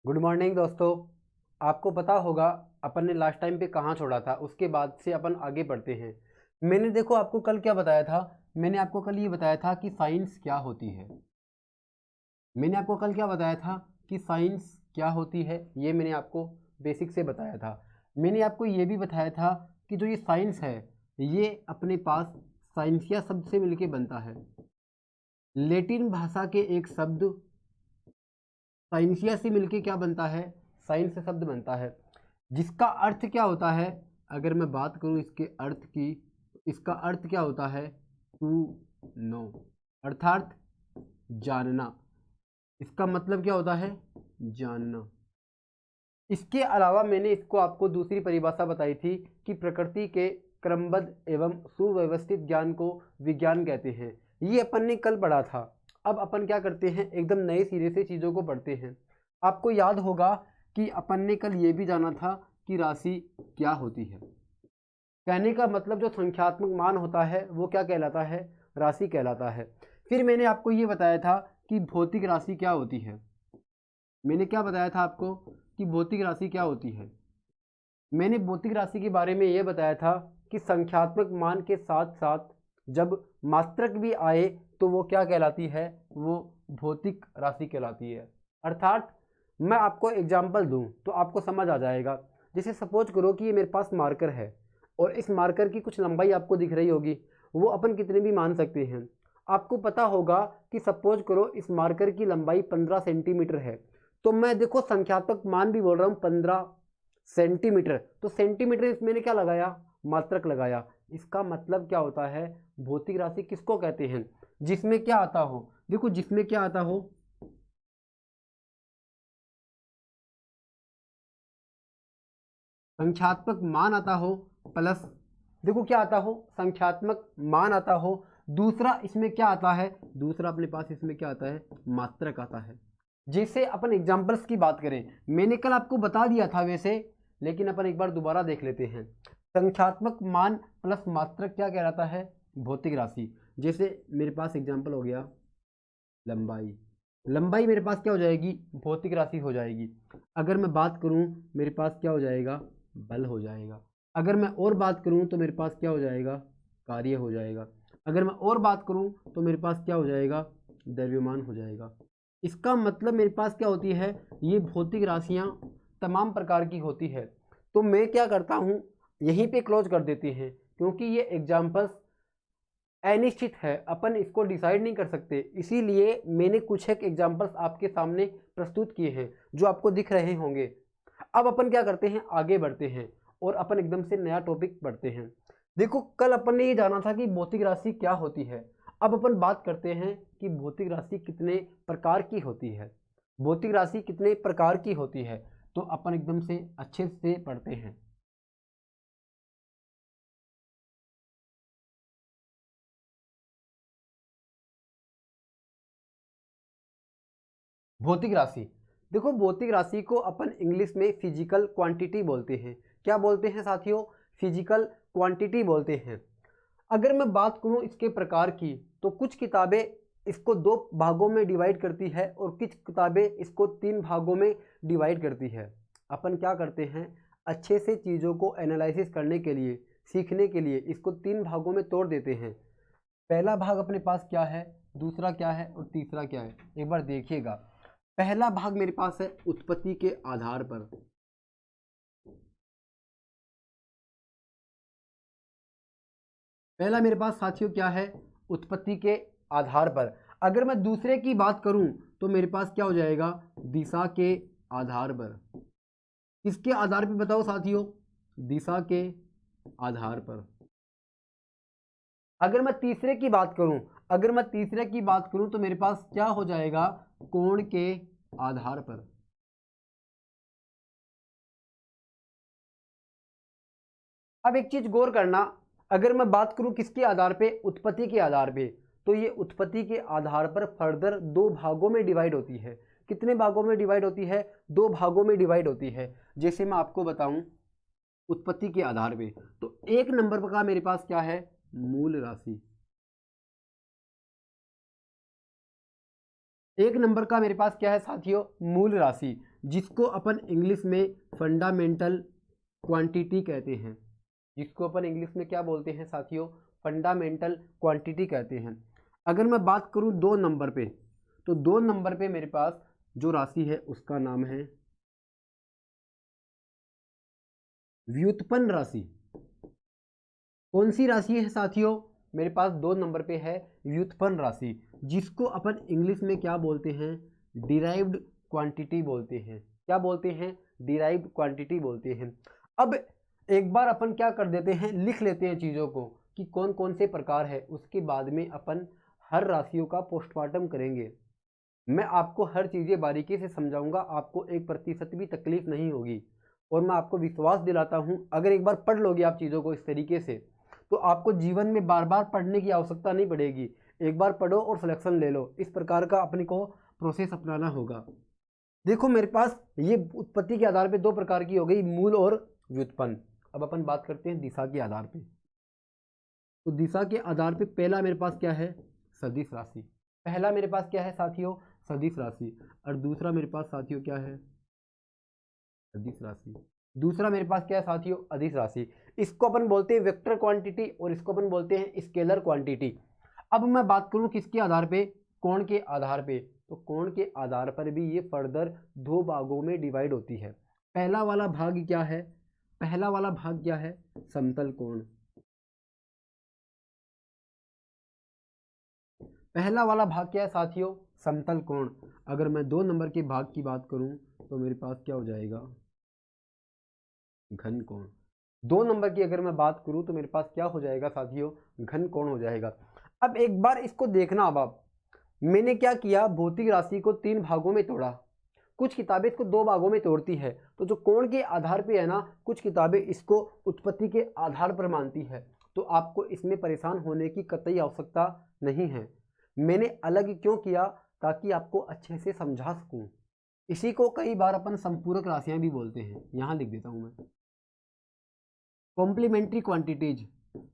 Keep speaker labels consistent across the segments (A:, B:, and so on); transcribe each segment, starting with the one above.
A: Good morning दोस्तों। आपको पता होगा अपन ने लास्ट टाइम पे कहाँ छोड़ा था, उसके बाद से अपन आगे बढ़ते हैं। मैंने देखो आपको कल क्या बताया था। मैंने आपको कल ये बताया था कि साइंस क्या होती है। मैंने आपको कल क्या बताया था कि साइंस क्या होती है, ये मैंने आपको बेसिक से बताया था। मैंने आपको ये भी बताया था कि जो ये साइंस है ये अपने पास साइंसिया शब्द से मिलके बनता है। लेटिन भाषा के एक शब्द साइंसिया से मिलके क्या बनता है, साइंस से शब्द बनता है, जिसका अर्थ क्या होता है। अगर मैं बात करूं इसके अर्थ की, तो इसका अर्थ क्या होता है, टू नो, अर्थात जानना। इसका मतलब क्या होता है, जानना। इसके अलावा मैंने इसको आपको दूसरी परिभाषा बताई थी कि प्रकृति के क्रमबद्ध एवं सुव्यवस्थित ज्ञान को विज्ञान कहते हैं। ये अपन ने कल पढ़ा था। अब अपन क्या करते हैं, एकदम नए सिरे से चीज़ों को पढ़ते हैं। आपको याद होगा कि अपन ने कल ये भी जाना था कि राशि क्या होती है। कहने का मतलब जो संख्यात्मक मान होता है वो क्या कहलाता है, राशि कहलाता है। फिर मैंने आपको ये बताया था कि भौतिक राशि क्या होती है। मैंने क्या बताया था आपको कि भौतिक राशि क्या होती है। मैंने भौतिक राशि के बारे में ये बताया था कि संख्यात्मक मान के साथ साथ जब मात्रक भी आए तो वो क्या कहलाती है, वो भौतिक राशि कहलाती है। अर्थात मैं आपको एग्जाम्पल दूं तो आपको समझ आ जाएगा। जैसे सपोज करो कि ये मेरे पास मार्कर है और इस मार्कर की कुछ लंबाई आपको दिख रही होगी, वो अपन कितने भी मान सकते हैं। आपको पता होगा कि सपोज करो इस मार्कर की लंबाई 15 सेंटीमीटर है, तो मैं देखो संख्यात्मक मान भी बोल रहा हूँ 15 सेंटीमीटर, तो सेंटीमीटर इसमें मैंने क्या लगाया, मात्रक लगाया। इसका मतलब क्या होता है, भौतिक राशि किसको कहते हैं, जिसमें क्या आता हो, देखो जिसमें क्या आता हो, संख्यात्मक मान आता हो प्लस, देखो क्या आता हो, संख्यात्मक मान आता हो। दूसरा इसमें क्या आता है, दूसरा अपने पास इसमें क्या आता है, मात्रक आता है। जैसे अपन एग्जांपल्स की बात करें, मैंने कल आपको बता दिया था वैसे, लेकिन अपन एक बार दोबारा देख लेते हैं। संख्यात्मक मान प्लस मात्रक क्या कहलाता है, भौतिक राशि। जैसे मेरे पास एग्जांपल हो गया लंबाई, लंबाई मेरे पास क्या हो जाएगी, भौतिक राशि हो जाएगी। अगर मैं बात करूं मेरे पास क्या हो जाएगा, बल हो जाएगा। अगर मैं और बात करूं तो मेरे पास क्या हो जाएगा, कार्य हो जाएगा। अगर मैं और बात करूं तो मेरे पास क्या हो जाएगा, द्रव्यमान हो जाएगा। इसका मतलब मेरे पास क्या होती है, ये भौतिक राशियां तमाम प्रकार की होती है। तो मैं क्या करता हूं, यहीं पे क्लोज कर देते हैं, क्योंकि ये एग्जाम्पल्स अनिश्चित है, अपन इसको डिसाइड नहीं कर सकते। इसीलिए मैंने कुछ एक एग्जांपल्स आपके सामने प्रस्तुत किए हैं जो आपको दिख रहे होंगे। अब अपन क्या करते हैं, आगे बढ़ते हैं और अपन एकदम से नया टॉपिक पढ़ते हैं। देखो कल अपन ने ये जाना था कि भौतिक राशि क्या होती है। अब अपन बात करते हैं कि भौतिक राशि कितने प्रकार की होती है, भौतिक राशि कितने प्रकार की होती है। तो अपन एकदम से अच्छे से पढ़ते हैं। भौतिक राशि, देखो भौतिक राशि को अपन इंग्लिश में फिजिकल क्वांटिटी बोलते हैं। क्या बोलते हैं साथियों, फिजिकल क्वांटिटी बोलते हैं। अगर मैं बात करूं इसके प्रकार की, तो कुछ किताबें इसको दो भागों में डिवाइड करती है और कुछ किताबें इसको तीन भागों में डिवाइड करती है। अपन क्या करते हैं, अच्छे से चीज़ों को एनालिसिस करने के लिए, सीखने के लिए इसको तीन भागों में तोड़ देते हैं। पहला भाग अपने पास क्या है, दूसरा क्या है और तीसरा क्या है, एक बार देखिएगा। पहला भाग मेरे पास है उत्पत्ति के आधार पर। पहला मेरे पास साथियों क्या है, उत्पत्ति के आधार पर। अगर मैं दूसरे की बात करूं तो मेरे पास क्या हो जाएगा, दिशा के आधार पर। किसके आधार पर बताओ साथियों, दिशा के आधार पर। अगर मैं तीसरे की बात करूं, अगर मैं तीसरे की बात करूं तो मेरे पास क्या हो जाएगा, कोण के आधार पर। अब एक चीज गौर करना, अगर मैं बात करूं किसके आधार पे, उत्पत्ति के आधार पे, तो ये उत्पत्ति के आधार पर फर्दर दो भागों में डिवाइड होती है। कितने भागों में डिवाइड होती है, दो भागों में डिवाइड होती है। जैसे मैं आपको बताऊं उत्पत्ति के आधार पे, तो एक नंबर का मेरे पास क्या है, मूल राशि। एक नंबर का मेरे पास क्या है साथियों, मूल राशि, जिसको अपन इंग्लिश में फंडामेंटल क्वांटिटी कहते हैं। जिसको अपन इंग्लिश में क्या बोलते हैं साथियों, फंडामेंटल क्वांटिटी कहते हैं। अगर मैं बात करूं 2 नंबर पे, तो 2 नंबर पे मेरे पास जो राशि है उसका नाम है व्युत्पन्न राशि। कौन सी राशि है साथियों, मेरे पास 2 नंबर पे है व्युत्पन्न राशि, जिसको अपन इंग्लिश में क्या बोलते हैं, डिराइव्ड क्वांटिटी बोलते हैं। क्या बोलते हैं, डिराइव्ड क्वांटिटी बोलते हैं। अब एक बार अपन क्या कर देते हैं, लिख लेते हैं चीज़ों को कि कौन कौन से प्रकार है, उसके बाद में अपन हर राशियों का पोस्टमार्टम करेंगे। मैं आपको हर चीज़ें बारीकी से समझाऊंगा, आपको 1% भी तकलीफ नहीं होगी। और मैं आपको विश्वास दिलाता हूं, अगर एक बार पढ़ लोगे आप चीज़ों को इस तरीके से, तो आपको जीवन में बार बार पढ़ने की आवश्यकता नहीं पड़ेगी। एक बार पढ़ो और सिलेक्शन ले लो, इस प्रकार का अपने को प्रोसेस अपनाना होगा। देखो मेरे पास ये उत्पत्ति के आधार पे 2 प्रकार की हो गई, मूल और व्युत्पन्न। अब अपन बात करते हैं दिशा के आधार पे। तो दिशा के आधार पे पहला मेरे पास क्या है, सदिश राशि। पहला मेरे पास क्या है साथियों, सदिश राशि। और दूसरा मेरे पास साथियों क्या है, सदिश राशि। दूसरा मेरे पास क्या है साथियों, अदिश राशि। इसको अपन बोलते हैं वेक्टर क्वांटिटी और इसको अपन बोलते हैं स्केलर क्वांटिटी। अब मैं बात करूं किसके आधार पे, कोण के आधार पे, तो कोण के आधार पर भी ये फर्दर 2 भागों में डिवाइड होती है। पहला वाला भाग क्या है, पहला वाला भाग क्या है, समतल कोण। पहला वाला भाग क्या है साथियों, समतल कोण। अगर मैं 2 नंबर के भाग की बात करूं तो मेरे पास क्या हो जाएगा, घन कोण। 2 नंबर की अगर मैं बात करूं तो मेरे पास क्या हो जाएगा साथियों, घन कोण हो जाएगा। अब एक बार इसको देखना, अब आप, मैंने क्या किया, भौतिक राशि को 3 भागों में तोड़ा। कुछ किताबें इसको 2 भागों में तोड़ती है, तो जो कोण के आधार पे है ना, कुछ किताबें इसको उत्पत्ति के आधार पर मानती है। तो आपको इसमें परेशान होने की कतई आवश्यकता नहीं है। मैंने अलग क्यों किया, ताकि आपको अच्छे से समझा सकूं। इसी को कई बार अपन संपूरक राशियां भी बोलते हैं। यहां लिख देता हूं मैं, कॉम्प्लीमेंट्री क्वांटिटीज,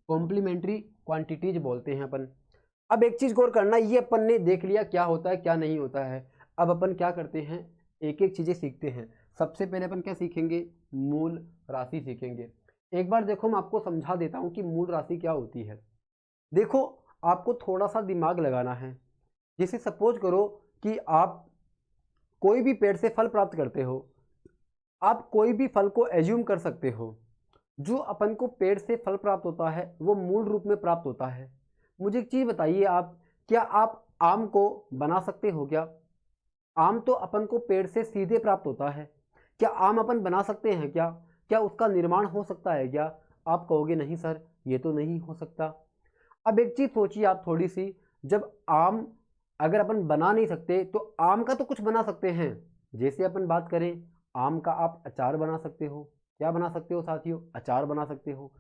A: कॉम्प्लीमेंट्री क्वांटिटीज बोलते हैं अपन। अब एक चीज गौर करना, ये अपन ने देख लिया क्या होता है क्या नहीं होता है। अब अपन क्या करते हैं, एक एक चीजें सीखते हैं। सबसे पहले अपन क्या सीखेंगे, मूल राशि सीखेंगे। एक बार देखो मैं आपको समझा देता हूं कि मूल राशि क्या होती है। देखो, आपको थोड़ा सा दिमाग लगाना है। जैसे सपोज करो कि आप कोई भी पेड़ से फल प्राप्त करते हो, आप कोई भी फल को एज्यूम कर सकते हो। जो अपन को पेड़ से फल प्राप्त होता है वो मूल रूप में प्राप्त होता है। मुझे एक चीज बताइए आप, क्या आप आम को बना सकते हो क्या? आम तो अपन को पेड़ से सीधे प्राप्त होता है। क्या आम अपन बना सकते हैं क्या? क्या उसका निर्माण हो सकता है क्या? आप कहोगे नहीं सर, ये तो नहीं हो सकता। अब एक चीज सोचिए आप थोड़ी सी, जब आम अगर अपन बना नहीं सकते तो आम का तो कुछ बना सकते हैं। जैसे अपन बात करें, आम का आप अचार बना सकते हो। क्या बना सकते हो साथियों, अचार बना सकते हो।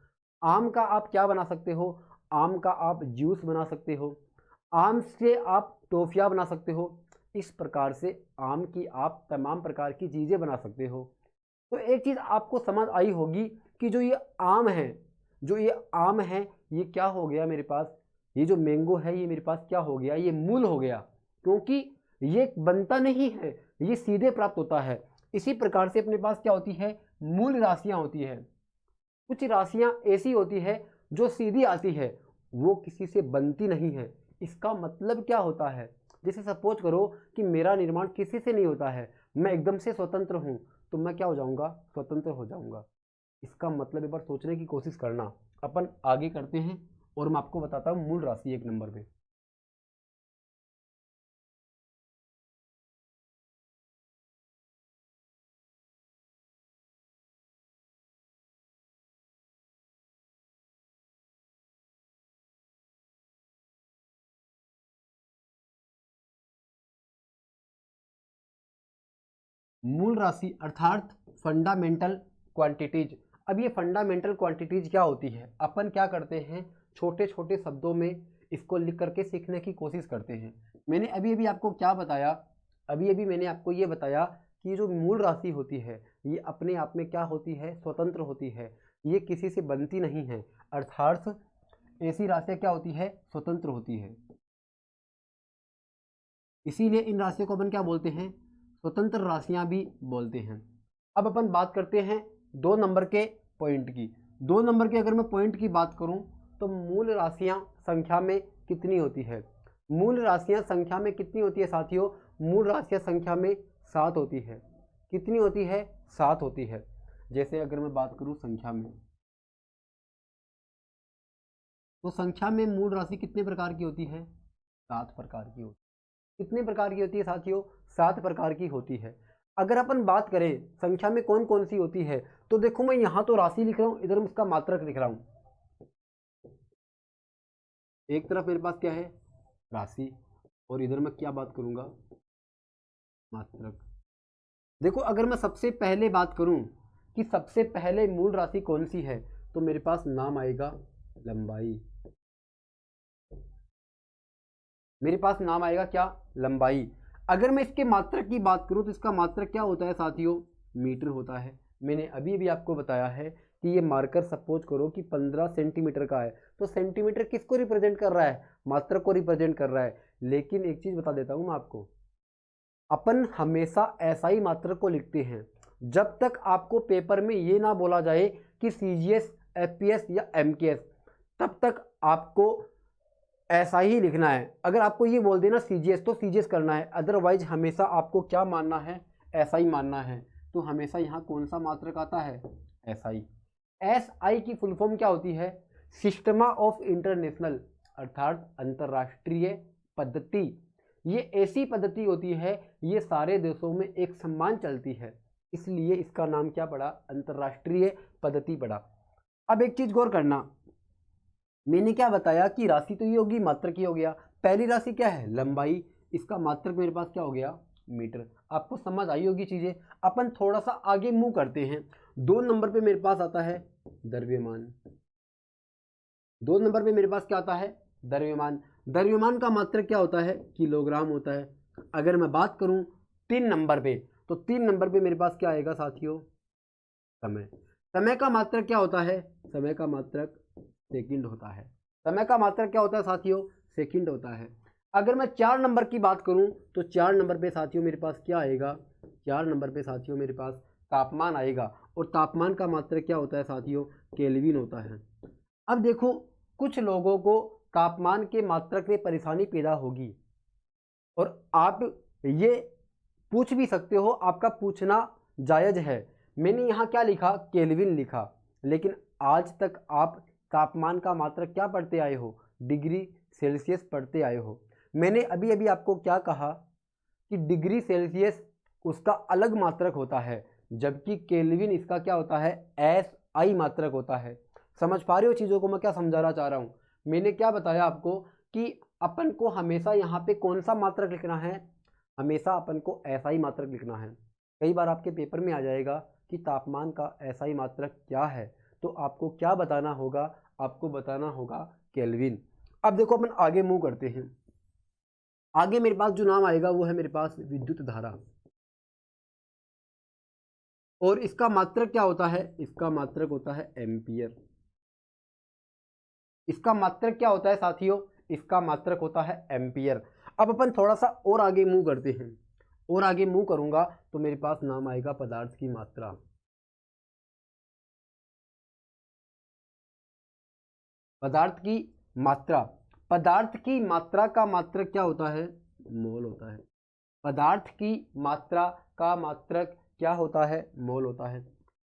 A: आम का आप क्या बना सकते हो, आम का आप जूस बना सकते हो। आम से आप टॉफियाँ बना सकते हो। इस प्रकार से आम की आप तमाम प्रकार की चीज़ें बना सकते हो। तो एक चीज़ आपको समझ आई होगी कि जो ये आम है, जो ये आम है, ये क्या हो गया मेरे पास, ये जो मैंगो है ये मेरे पास क्या हो गया, ये मूल हो गया। क्योंकि ये बनता नहीं है, ये सीधे प्राप्त होता है। इसी प्रकार से अपने पास क्या होती है, मूल राशियां होती है। कुछ राशियां ऐसी होती है जो सीधी आती है, वो किसी से बनती नहीं है। इसका मतलब क्या होता है, जैसे सपोज करो कि मेरा निर्माण किसी से नहीं होता है, मैं एकदम से स्वतंत्र हूं, तो मैं क्या हो जाऊंगा, स्वतंत्र हो जाऊंगा। इसका मतलब एक बार सोचने की कोशिश करना। अपन आगे करते हैं और मैं आपको बताता हूं मूल राशि 1 नंबर पे। मूल राशि अर्थात फंडामेंटल क्वांटिटीज। अब ये फंडामेंटल क्वांटिटीज क्या होती है, अपन क्या करते हैं, छोटे छोटे शब्दों में इसको लिख करके सीखने की कोशिश करते हैं। मैंने अभी अभी आपको क्या बताया, अभी अभी मैंने आपको ये बताया कि ये जो मूल राशि होती है ये अपने आप में क्या होती है, स्वतंत्र होती है। ये किसी से बनती नहीं है, अर्थात ऐसी राशियाँ क्या होती है, स्वतंत्र होती है। इसीलिए इन राशियों को अपन क्या बोलते हैं, स्वतंत्र राशियां भी बोलते हैं। अब अपन बात करते हैं 2 नंबर के पॉइंट की। 2 नंबर के अगर मैं पॉइंट की बात करूं तो मूल राशियां संख्या में कितनी होती है। मूल राशियां संख्या में कितनी होती है साथियों, मूल राशियां संख्या में 7 होती है। कितनी होती है, 7 होती है। जैसे अगर मैं बात करूं संख्या में, तो संख्या में मूल राशि कितने प्रकार की होती है, 7 प्रकार की होती है। कितने प्रकार की होती है साथियों, 7 प्रकार की होती है। अगर अपन बात करें संख्या में कौन कौन सी होती है, तो देखो मैं यहां तो राशि लिख रहा हूं, इधर मैं उसका मात्रक लिख रहा हूं। एक तरफ मेरे पास क्या है, राशि, और इधर मैं क्या बात करूंगा, मात्रक। देखो अगर मैं सबसे पहले बात करूं कि सबसे पहले मूल राशि कौन सी है, तो मेरे पास नाम आएगा लंबाई। मेरे पास नाम आएगा क्या, लंबाई। अगर मैं इसके मात्रक की बात करूं तो इसका मात्रक क्या होता है साथियों, मीटर होता है। मैंने अभी भी आपको बताया है कि ये मार्कर सपोज करो कि 15 सेंटीमीटर का है, तो सेंटीमीटर किसको रिप्रेजेंट कर रहा है, मात्रक को रिप्रेजेंट कर रहा है। लेकिन एक चीज बता देता हूं मैं आपको, अपन हमेशा एसआई मात्रक को लिखते हैं जब तक आपको पेपर में ये ना बोला जाए कि सीजीएस, एफपीएस या एमकेएस, तब तक आपको ऐसा ही लिखना है। अगर आपको ये बोल देना सीजीएस तो सीजीएस करना है, अदरवाइज हमेशा आपको क्या मानना है, ऐसा ही मानना है। तो हमेशा यहाँ कौन सा मात्रक आता है, एसआई। एसआई की फुल फॉर्म क्या होती है, सिस्टमा ऑफ इंटरनेशनल, अर्थात अंतरराष्ट्रीय पद्धति। ये ऐसी पद्धति होती है, ये सारे देशों में एक समान चलती है, इसलिए इसका नाम क्या पड़ा, अंतरराष्ट्रीय पद्धति पड़ा। अब एक चीज गौर करना, मैंने क्या बताया कि राशि तो ये होगी, मात्रक ही हो गया। पहली राशि क्या है, लंबाई, इसका मात्रक मेरे पास क्या हो गया, मीटर। आपको समझ आई होगी चीजें। अपन थोड़ा सा आगे मूव करते हैं। 2 नंबर पे मेरे पास आता है द्रव्यमान। 2 नंबर पे मेरे पास क्या आता है, द्रव्यमान। द्रव्यमान का मात्रक क्या होता है, किलोग्राम होता है। अगर मैं बात करूं 3 नंबर पे, तो 3 नंबर पे मेरे पास क्या आएगा साथियों, समय। समय का मात्रक क्या होता है, समय का मात्रक सेकंड होता है। समय का मात्रक क्या होता है साथियों, सेकंड होता है। अगर मैं 4 नंबर की बात करूं तो 4 नंबर पे साथियों मेरे पास क्या आएगा, 4 नंबर पे साथियों मेरे पास तापमान आएगा, और तापमान का मात्रक क्या होता है साथियों, केल्विन होता है। अब देखो कुछ लोगों को तापमान के मात्रक में परेशानी पैदा होगी, और आप ये पूछ भी सकते हो, आपका पूछना जायज है। मैंने यहाँ क्या लिखा, केल्विन लिखा, लेकिन आज तक आप तापमान का मात्रक क्या पढ़ते आए हो, डिग्री सेल्सियस पढ़ते आए हो। मैंने अभी अभी आपको क्या कहा कि डिग्री सेल्सियस उसका अलग मात्रक होता है, जबकि केल्विन इसका क्या होता है, एसआई मात्रक होता है। समझ पा रहे हो चीज़ों को मैं क्या समझाना चाह रहा हूँ। मैंने क्या बताया आपको कि अपन को हमेशा यहाँ पे कौन सा मात्रक लिखना है, हमेशा अपन को एसआई मात्रक लिखना है। कई बार आपके पेपर में आ जाएगा कि तापमान का एसआई मात्रक क्या है, तो आपको क्या बताना होगा, आपको बताना होगा केल्विन। अब देखो अपन आगे मूव करते हैं। आगे मेरे पास जो नाम आएगा वो है मेरे पास विद्युत धारा, और इसका मात्रक क्या होता है, इसका मात्रक होता है एम्पियर। इसका मात्रक क्या होता है साथियों, इसका मात्रक होता है एम्पियर। अब अपन थोड़ा सा और आगे मूव करते हैं, और आगे मूव करूंगा तो मेरे पास नाम आएगा पदार्थ की मात्रा। पदार्थ की मात्रा, पदार्थ की मात्रा का मात्रक क्या होता है, मोल होता है। पदार्थ की मात्रा का मात्रक क्या होता है, मोल होता है।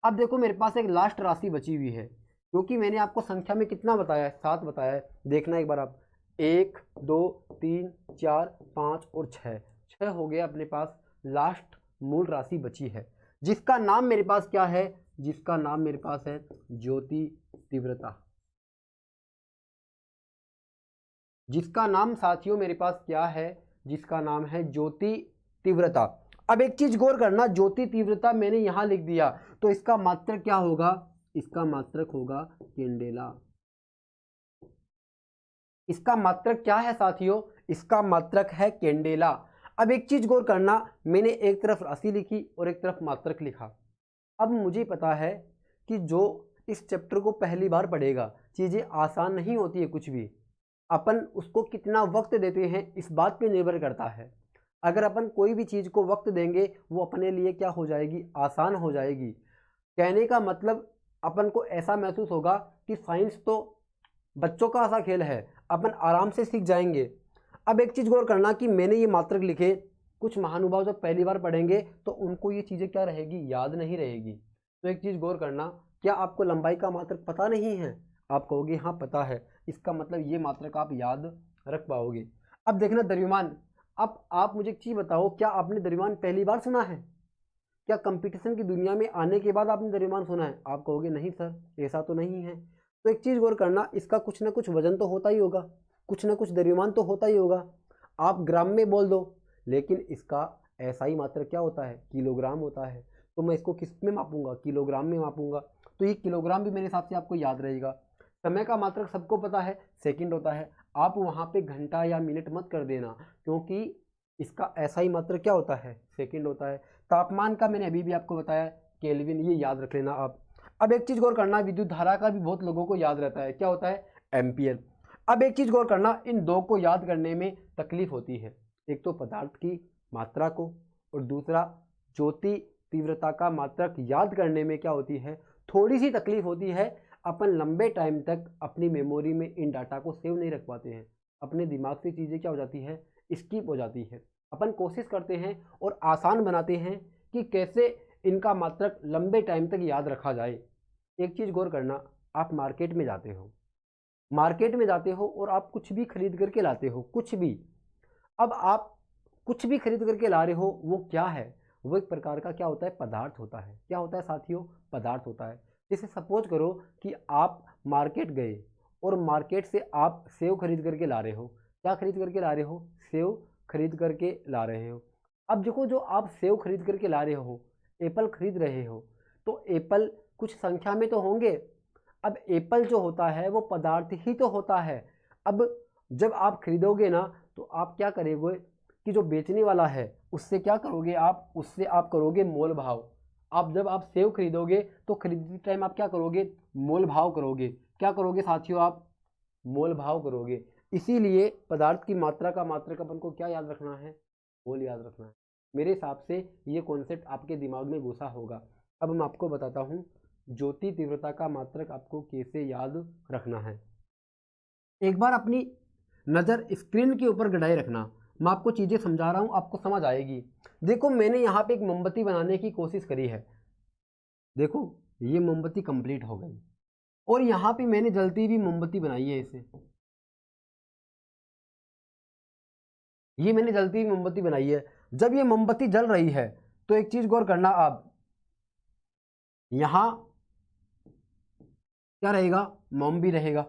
A: अब देखो मेरे पास एक लास्ट राशि बची हुई है, क्योंकि मैंने आपको संख्या में कितना बताया है, 7 बताया है। देखना एक बार आप, 1 2 3 4 5 और 6 हो गया अपने पास। लास्ट मूल राशि बची है, जिसका नाम मेरे पास क्या है, जिसका नाम मेरे पास है ज्योति तीव्रता। जिसका नाम साथियों मेरे पास क्या है, जिसका नाम है ज्योति तीव्रता। अब एक चीज गौर करना, ज्योति तीव्रता मैंने यहां लिख दिया, तो इसका मात्रक क्या होगा, इसका मात्रक होगा कैंडेला। इसका मात्रक क्या है साथियों, इसका मात्रक है कैंडेला। अब एक चीज गौर करना, मैंने एक तरफ राशि लिखी और एक तरफ मात्रक लिखा। अब मुझे पता है कि जो इस चैप्टर को पहली बार पढ़ेगा, चीजें आसान नहीं होती है कुछ भी, अपन उसको कितना वक्त देते हैं इस बात पे निर्भर करता है। अगर अपन कोई भी चीज़ को वक्त देंगे वो अपने लिए क्या हो जाएगी, आसान हो जाएगी। कहने का मतलब अपन को ऐसा महसूस होगा कि साइंस तो बच्चों का ऐसा खेल है, अपन आराम से सीख जाएंगे। अब एक चीज़ गौर करना कि मैंने ये मात्रक लिखे, कुछ महानुभाव जब पहली बार पढ़ेंगे तो उनको ये चीज़ें क्या रहेगी, याद नहीं रहेगी। तो एक चीज़ गौर करना, क्या आपको लंबाई का मात्रक पता नहीं है? आप कहोगे हाँ पता है, इसका मतलब ये मात्रक आप याद रख पाओगे। अब देखना द्रव्यमान। अब आप मुझे एक चीज़ बताओ, क्या आपने द्रव्यमान पहली बार सुना है? क्या कंपटीशन की दुनिया में आने के बाद आपने द्रव्यमान सुना है? आप कहोगे नहीं सर, ऐसा तो नहीं है। तो एक चीज़ गौर करना, इसका कुछ ना कुछ वजन तो होता ही होगा, कुछ ना कुछ द्रव्यमान तो होता ही होगा। आप ग्राम में बोल दो, लेकिन इसका ऐसा ही मात्रक क्या होता है, किलोग्राम होता है। तो मैं इसको किस में मापूंगा, किलोग्राम में मापूंगा। तो ये किलोग्राम भी मेरे हिसाब से आपको याद रहेगा। समय का मात्रक सबको पता है, सेकंड होता है। आप वहाँ पे घंटा या मिनट मत कर देना, क्योंकि इसका ऐसा ही मात्रक क्या होता है, सेकंड होता है। तापमान का मैंने अभी भी आपको बताया, केल्विन, ये याद रख लेना आप। अब एक चीज़ गौर करना, विद्युत धारा का भी बहुत लोगों को याद रहता है, क्या होता है, एम्पियर। अब एक चीज़ गौर करना, इन दो को याद करने में तकलीफ होती है, एक तो पदार्थ की मात्रा को, और दूसरा ज्योति तीव्रता का मात्रक याद करने में क्या होती है, थोड़ी सी तकलीफ होती है। अपन लंबे टाइम तक अपनी मेमोरी में इन डाटा को सेव नहीं रख पाते हैं, अपने दिमाग से चीज़ें क्या हो जाती है, स्किप हो जाती है। अपन कोशिश करते हैं और आसान बनाते हैं कि कैसे इनका मात्रक लंबे टाइम तक याद रखा जाए। एक चीज़ गौर करना, आप मार्केट में जाते हो, मार्केट में जाते हो और आप कुछ भी खरीद करके लाते हो, कुछ भी। अब आप कुछ भी खरीद करके ला रहे हो, वो क्या है, वो एक प्रकार का क्या होता है, पदार्थ होता है। क्या होता है साथियों, पदार्थ होता है। जैसे सपोज करो कि आप मार्केट गए और मार्केट से आप सेव खरीद करके ला रहे हो। क्या खरीद करके ला रहे हो, सेव खरीद करके ला रहे हो। अब देखो, जो आप सेव खरीद करके ला रहे हो, एप्पल खरीद रहे हो, तो एप्पल कुछ संख्या में तो होंगे। अब एप्पल जो होता है वो पदार्थ ही तो होता है। अब जब आप खरीदोगे ना, तो आप क्या करोगे कि जो बेचने वाला है उससे क्या करोगे, आप उससे आप करोगे मोल भाव। आप जब आप सेव खरीदोगे तो खरीदते टाइम आप क्या करोगे, मोल भाव करोगे। क्या करोगे साथियों, आप मोल भाव करोगे। इसीलिए पदार्थ की मात्रा का मात्रक अपन को क्या याद रखना है, मोल याद रखना है। मेरे हिसाब से ये कॉन्सेप्ट आपके दिमाग में घुसा होगा। अब मैं आपको बताता हूँ ज्योति तीव्रता का मात्रक आपको कैसे याद रखना है। एक बार अपनी नज़र स्क्रीन के ऊपर गड़ाए रखना, मैं आपको चीज़ें समझा रहा हूँ, आपको समझ आएगी। देखो, मैंने यहाँ पे एक मोमबत्ती बनाने की कोशिश करी है। देखो, ये मोमबत्ती कंप्लीट हो गई, और यहाँ पे मैंने जलती हुई मोमबत्ती बनाई है इसे। ये मैंने जलती हुई मोमबत्ती बनाई है। जब ये मोमबत्ती जल रही है तो एक चीज़ गौर करना आप, यहाँ क्या रहेगा, मोम भी रहेगा।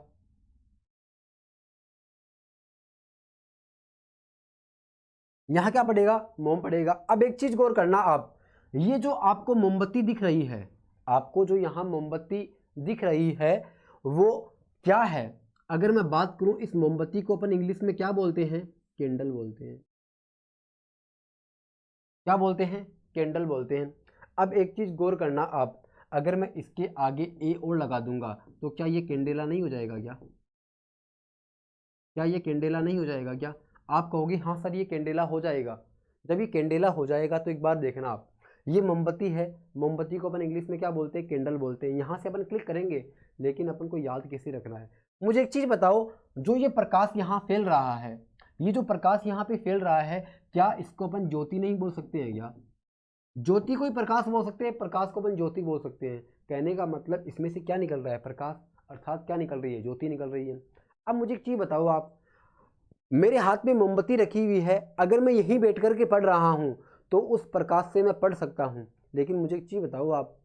A: यहाँ क्या पड़ेगा, मोम पड़ेगा। अब एक चीज़ गौर करना आप, ये जो आपको मोमबत्ती दिख रही है, आपको जो यहाँ मोमबत्ती दिख रही है, वो क्या है? अगर मैं बात करूँ, इस मोमबत्ती को अपन इंग्लिश में क्या बोलते हैं, कैंडल बोलते हैं। क्या बोलते हैं, कैंडल बोलते हैं। अब एक चीज़ गौर करना आप, अगर मैं इसके आगे ए और लगा दूंगा तो क्या ये कैंडेला नहीं हो जाएगा क्या? क्या ये कैंडेला नहीं हो जाएगा क्या? आप कहोगे हाँ सर ये कैंडेला हो जाएगा। जब ये कैंडेला हो जाएगा तो एक बार देखना आप, ये मोमबत्ती है, मोमबत्ती को अपन इंग्लिश में क्या बोलते हैं, कैंडल बोलते हैं। यहाँ से अपन क्लिक करेंगे, लेकिन अपन को याद कैसे रखना है, मुझे एक चीज़ बताओ, जो ये प्रकाश यहाँ फैल रहा है, ये जो प्रकाश यहाँ पे फैल रहा है, क्या इसको अपन ज्योति नहीं बोल सकते हैं क्या? ज्योति को ही प्रकाश बोल सकते हैं, प्रकाश को अपन ज्योति बोल सकते हैं। कहने का मतलब इसमें से क्या निकल रहा है, प्रकाश, अर्थात क्या निकल रही है, ज्योति निकल रही है। अब मुझे एक चीज़ बताओ आप, मेरे हाथ में मोमबत्ती रखी हुई है, अगर मैं यहीं बैठ कर के पढ़ रहा हूँ तो उस प्रकाश से मैं पढ़ सकता हूँ। लेकिन मुझे एक चीज़ बताओ आप,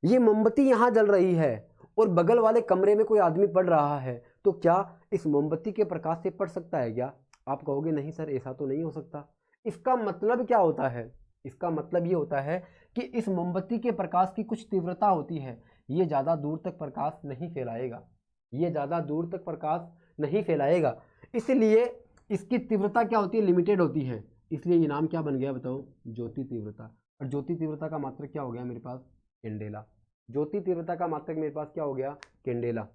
A: ये मोमबत्ती यहाँ जल रही है और बगल वाले कमरे में कोई आदमी पढ़ रहा है, तो क्या इस मोमबत्ती के प्रकाश से पढ़ सकता है क्या? आप कहोगे नहीं सर ऐसा तो नहीं हो सकता। इसका मतलब क्या होता है, इसका मतलब ये होता है कि इस मोमबत्ती के प्रकाश की कुछ तीव्रता होती है, ये ज़्यादा दूर तक प्रकाश नहीं फैलाएगा, ये ज़्यादा दूर तक प्रकाश नहीं फैलाएगा। इसलिए इसकी तीव्रता क्या होती है, लिमिटेड होती है। इसलिए ये नाम क्या बन गया बताओ, ज्योति तीव्रता। और ज्योति तीव्रता का मात्रक क्या हो गया मेरे पास, कैंडेला। ज्योति तीव्रता का मात्रक मेरे पास क्या हो गया, कैंडेला।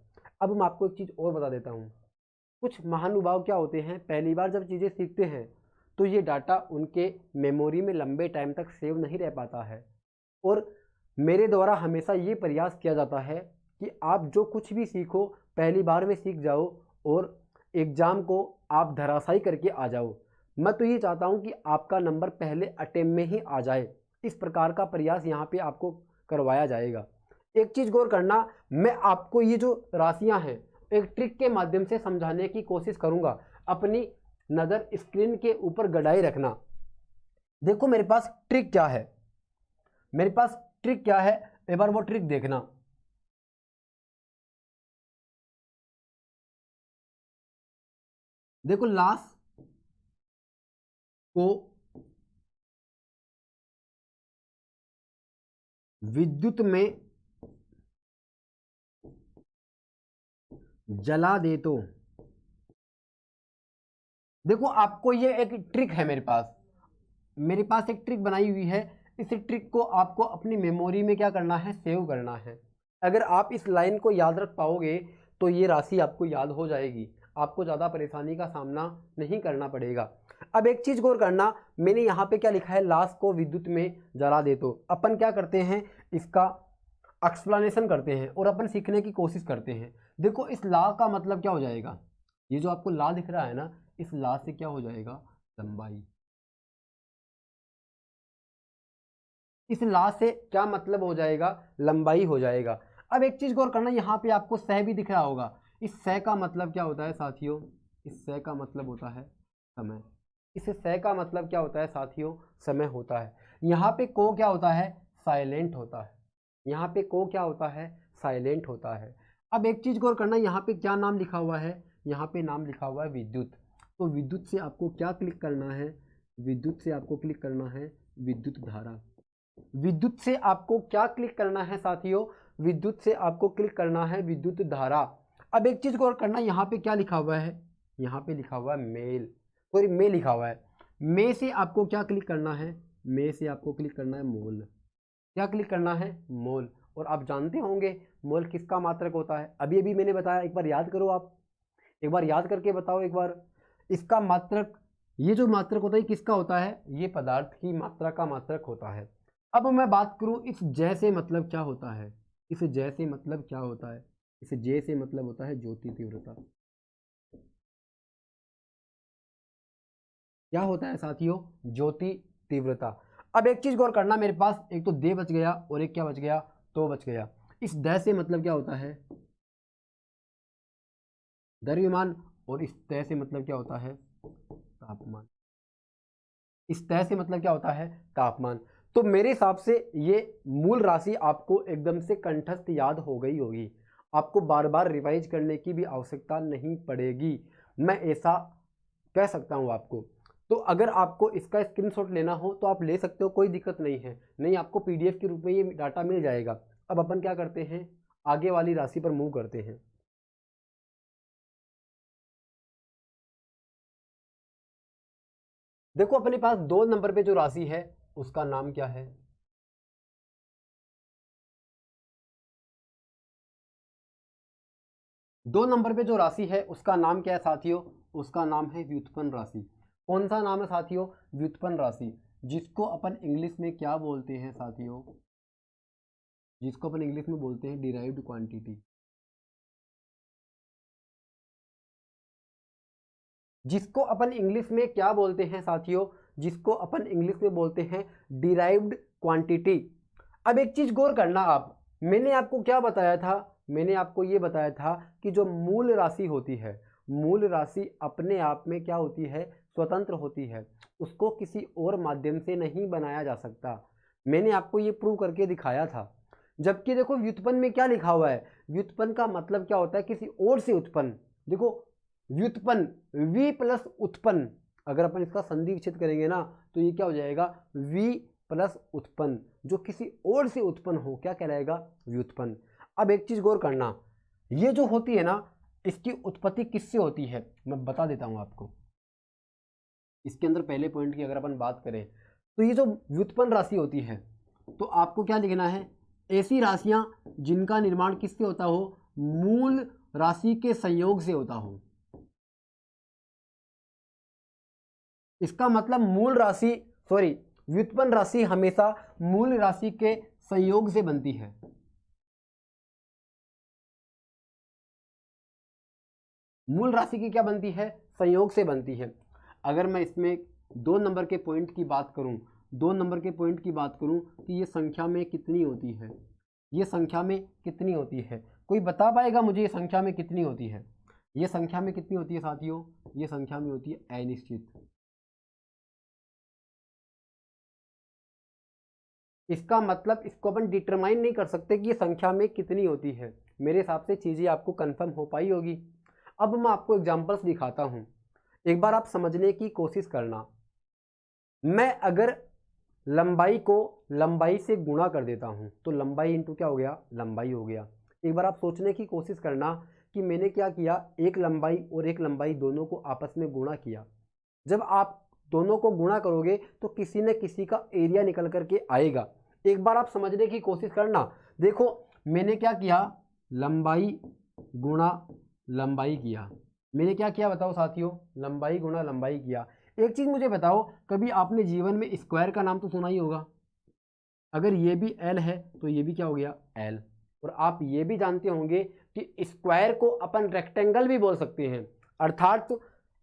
A: अब मैं आपको एक चीज़ और बता देता हूँ, कुछ महानुभाव क्या होते हैं, पहली बार जब चीज़ें सीखते हैं तो ये डाटा उनके मेमोरी में लंबे टाइम तक सेव नहीं रह पाता है। और मेरे द्वारा हमेशा ये प्रयास किया जाता है कि आप जो कुछ भी सीखो पहली बार में सीख जाओ और एग्ज़ाम को आप धराशायी करके आ जाओ। मैं तो ये चाहता हूँ कि आपका नंबर पहले अटेम्प्ट में ही आ जाए। इस प्रकार का प्रयास यहाँ पे आपको करवाया जाएगा। एक चीज़ गौर करना, मैं आपको ये जो राशियाँ हैं एक ट्रिक के माध्यम से समझाने की कोशिश करूँगा। अपनी नज़र स्क्रीन के ऊपर गड़ाए रखना। देखो मेरे पास ट्रिक क्या है, मेरे पास ट्रिक क्या है, एक बार वो ट्रिक देखना। देखो लाश को विद्युत में जला दे तो, देखो आपको ये एक ट्रिक है, मेरे पास एक ट्रिक बनाई हुई है। इस ट्रिक को आपको अपनी मेमोरी में क्या करना है, सेव करना है। अगर आप इस लाइन को याद रख पाओगे तो ये राशि आपको याद हो जाएगी, आपको ज़्यादा परेशानी का सामना नहीं करना पड़ेगा। अब एक चीज़ गौर करना, मैंने यहाँ पे क्या लिखा है, लाश को विद्युत में जला दे तो। अपन क्या करते हैं, इसका एक्सप्लेनेशन करते हैं और अपन सीखने की कोशिश करते हैं। देखो इस ला का मतलब क्या हो जाएगा, ये जो आपको ला दिख रहा है ना, इस ला से क्या हो जाएगा, लंबाई। इस ला से क्या मतलब हो जाएगा, लंबाई हो जाएगा। अब एक चीज गौर करना, यहाँ पे आपको सह भी दिख रहा होगा। इस सह का मतलब क्या होता है साथियों, इस सह का मतलब होता है समय। इस सह का मतलब क्या होता है साथियों, समय होता है। यहाँ पे को क्या होता है, साइलेंट होता है। यहाँ पे को क्या होता है, साइलेंट होता है। अब एक चीज गौर करना, यहाँ पे क्या नाम लिखा हुआ है, यहाँ पे नाम लिखा हुआ है विद्युत। तो विद्युत से आपको क्या क्लिक करना है, विद्युत से आपको क्लिक करना है विद्युत धारा। विद्युत से आपको क्या क्लिक करना है साथियों, विद्युत से आपको क्लिक करना है विद्युत धारा। अब एक चीज गौर करना, यहाँ पे क्या लिखा हुआ है, यहाँ पे लिखा हुआ है मेल, सॉरी मे लिखा हुआ है। मे से आपको क्या क्लिक करना है, मे से आपको क्लिक करना है मोल। क्या क्लिक करना है, मोल। और आप जानते होंगे मोल किसका मात्रक होता है, अभी अभी मैंने बताया, एक बार याद करो आप, एक बार याद करके बताओ एक बार। इसका मात्रक, ये जो मात्रक होता है किसका होता है, ये पदार्थ की मात्रा का मात्रक होता है। अब मैं बात करूं इस जैसे मतलब क्या होता है, इस जैसे मतलब क्या होता है, इस जैसे मतलब होता है ज्योति तीव्रता। क्या होता है साथियों, ज्योति तीव्रता। अब एक चीज गौर करना, मेरे पास एक तो दे बच गया और एक क्या बच गया, तो बच गया। इस द से मतलब क्या होता है, द्रव्यमान। और इस तय से मतलब क्या होता है, तापमान। इस तय से मतलब क्या होता है, तापमान। तो मेरे हिसाब से ये मूल राशि आपको एकदम से कंठस्थ याद हो गई होगी, आपको बार बार रिवाइज करने की भी आवश्यकता नहीं पड़ेगी, मैं ऐसा कह सकता हूँ आपको। तो अगर आपको इसका स्क्रीनशॉट लेना हो तो आप ले सकते हो, कोई दिक्कत नहीं है, नहीं आपको पीडीएफ के रूप में ये डाटा मिल जाएगा। अब अपन क्या करते हैं, आगे वाली राशि पर मूव करते हैं। देखो अपने पास 2 नंबर पे जो राशि है उसका नाम क्या है, 2 नंबर पे जो राशि है उसका नाम क्या है साथियों, उसका नाम है व्युत्पन्न राशि। कौन सा नाम है साथियों, व्युत्पन्न राशि। जिसको अपन इंग्लिश में क्या बोलते हैं साथियों, जिसको अपन इंग्लिश में बोलते हैं डिराइव्ड क्वांटिटी। जिसको अपन इंग्लिश में क्या बोलते हैं साथियों, जिसको अपन इंग्लिश में बोलते हैं डिराइव्ड क्वांटिटी। अब एक चीज गौर करना आप, मैंने आपको क्या बताया था, मैंने आपको ये बताया था कि जो मूल राशि होती है, मूल राशि अपने आप में क्या होती है, स्वतंत्र होती है, उसको किसी और माध्यम से नहीं बनाया जा सकता। मैंने आपको ये प्रूव करके दिखाया था। जबकि देखो व्युत्पन्न में क्या लिखा हुआ है, व्युत्पन्न का मतलब क्या होता है, किसी और से उत्पन्न। देखो व्युत्पन्न वी प्लस उत्पन्न, अगर अपन इसका संधि विच्छेद करेंगे ना तो ये क्या हो जाएगा, वी प्लस उत्पन्न, जो किसी और से उत्पन्न हो क्या कहलाएगा, व्युत्पन्न। अब एक चीज गौर करना, ये जो होती है ना, इसकी उत्पत्ति किससे होती है, मैं बता देता हूं आपको। इसके अंदर पहले पॉइंट की अगर अपन बात करें तो ये जो व्युत्पन्न राशि होती है, तो आपको क्या लिखना है, ऐसी राशियां जिनका निर्माण किससे होता हो, मूल राशि के संयोग से होता हो। इसका मतलब मूल राशि व्युत्पन्न राशि हमेशा मूल राशि के संयोग से बनती है। मूल राशि की क्या बनती है? संयोग से बनती है। अगर मैं इसमें 2 नंबर के पॉइंट की बात करूं, 2 नंबर के पॉइंट की बात करूं कि ये संख्या में कितनी होती है, ये संख्या में कितनी होती है? कोई बता पाएगा मुझे ये संख्या में कितनी होती है? ये संख्या में कितनी होती है साथियों? ये संख्या में होती है अनिश्चित। इसका मतलब इसको अपन डिटरमाइन नहीं कर सकते कि ये संख्या में कितनी होती है। मेरे हिसाब से चीज़ें आपको कंफर्म हो पाई होगी। अब मैं आपको एग्जांपल्स दिखाता हूँ, एक बार आप समझने की कोशिश करना। मैं अगर लंबाई को लंबाई से गुणा कर देता हूँ तो लंबाई इंटू क्या हो गया? लंबाई हो गया। एक बार आप सोचने की कोशिश करना कि मैंने क्या किया, एक लंबाई और एक लंबाई दोनों को आपस में गुणा किया। जब आप दोनों को गुणा करोगे तो किसी न किसी का एरिया निकल करके आएगा। एक बार आप समझने की कोशिश करना। देखो मैंने क्या किया, लंबाई गुणा लंबाई किया। मैंने क्या किया बताओ साथियों? लंबाई गुणा लंबाई किया। एक चीज़ मुझे बताओ, कभी आपने जीवन में स्क्वायर का नाम तो सुना ही होगा। अगर ये भी एल है तो ये भी क्या हो गया? एल। और आप ये भी जानते होंगे कि स्क्वायर को अपन रेक्टेंगल भी बोल सकते हैं, अर्थात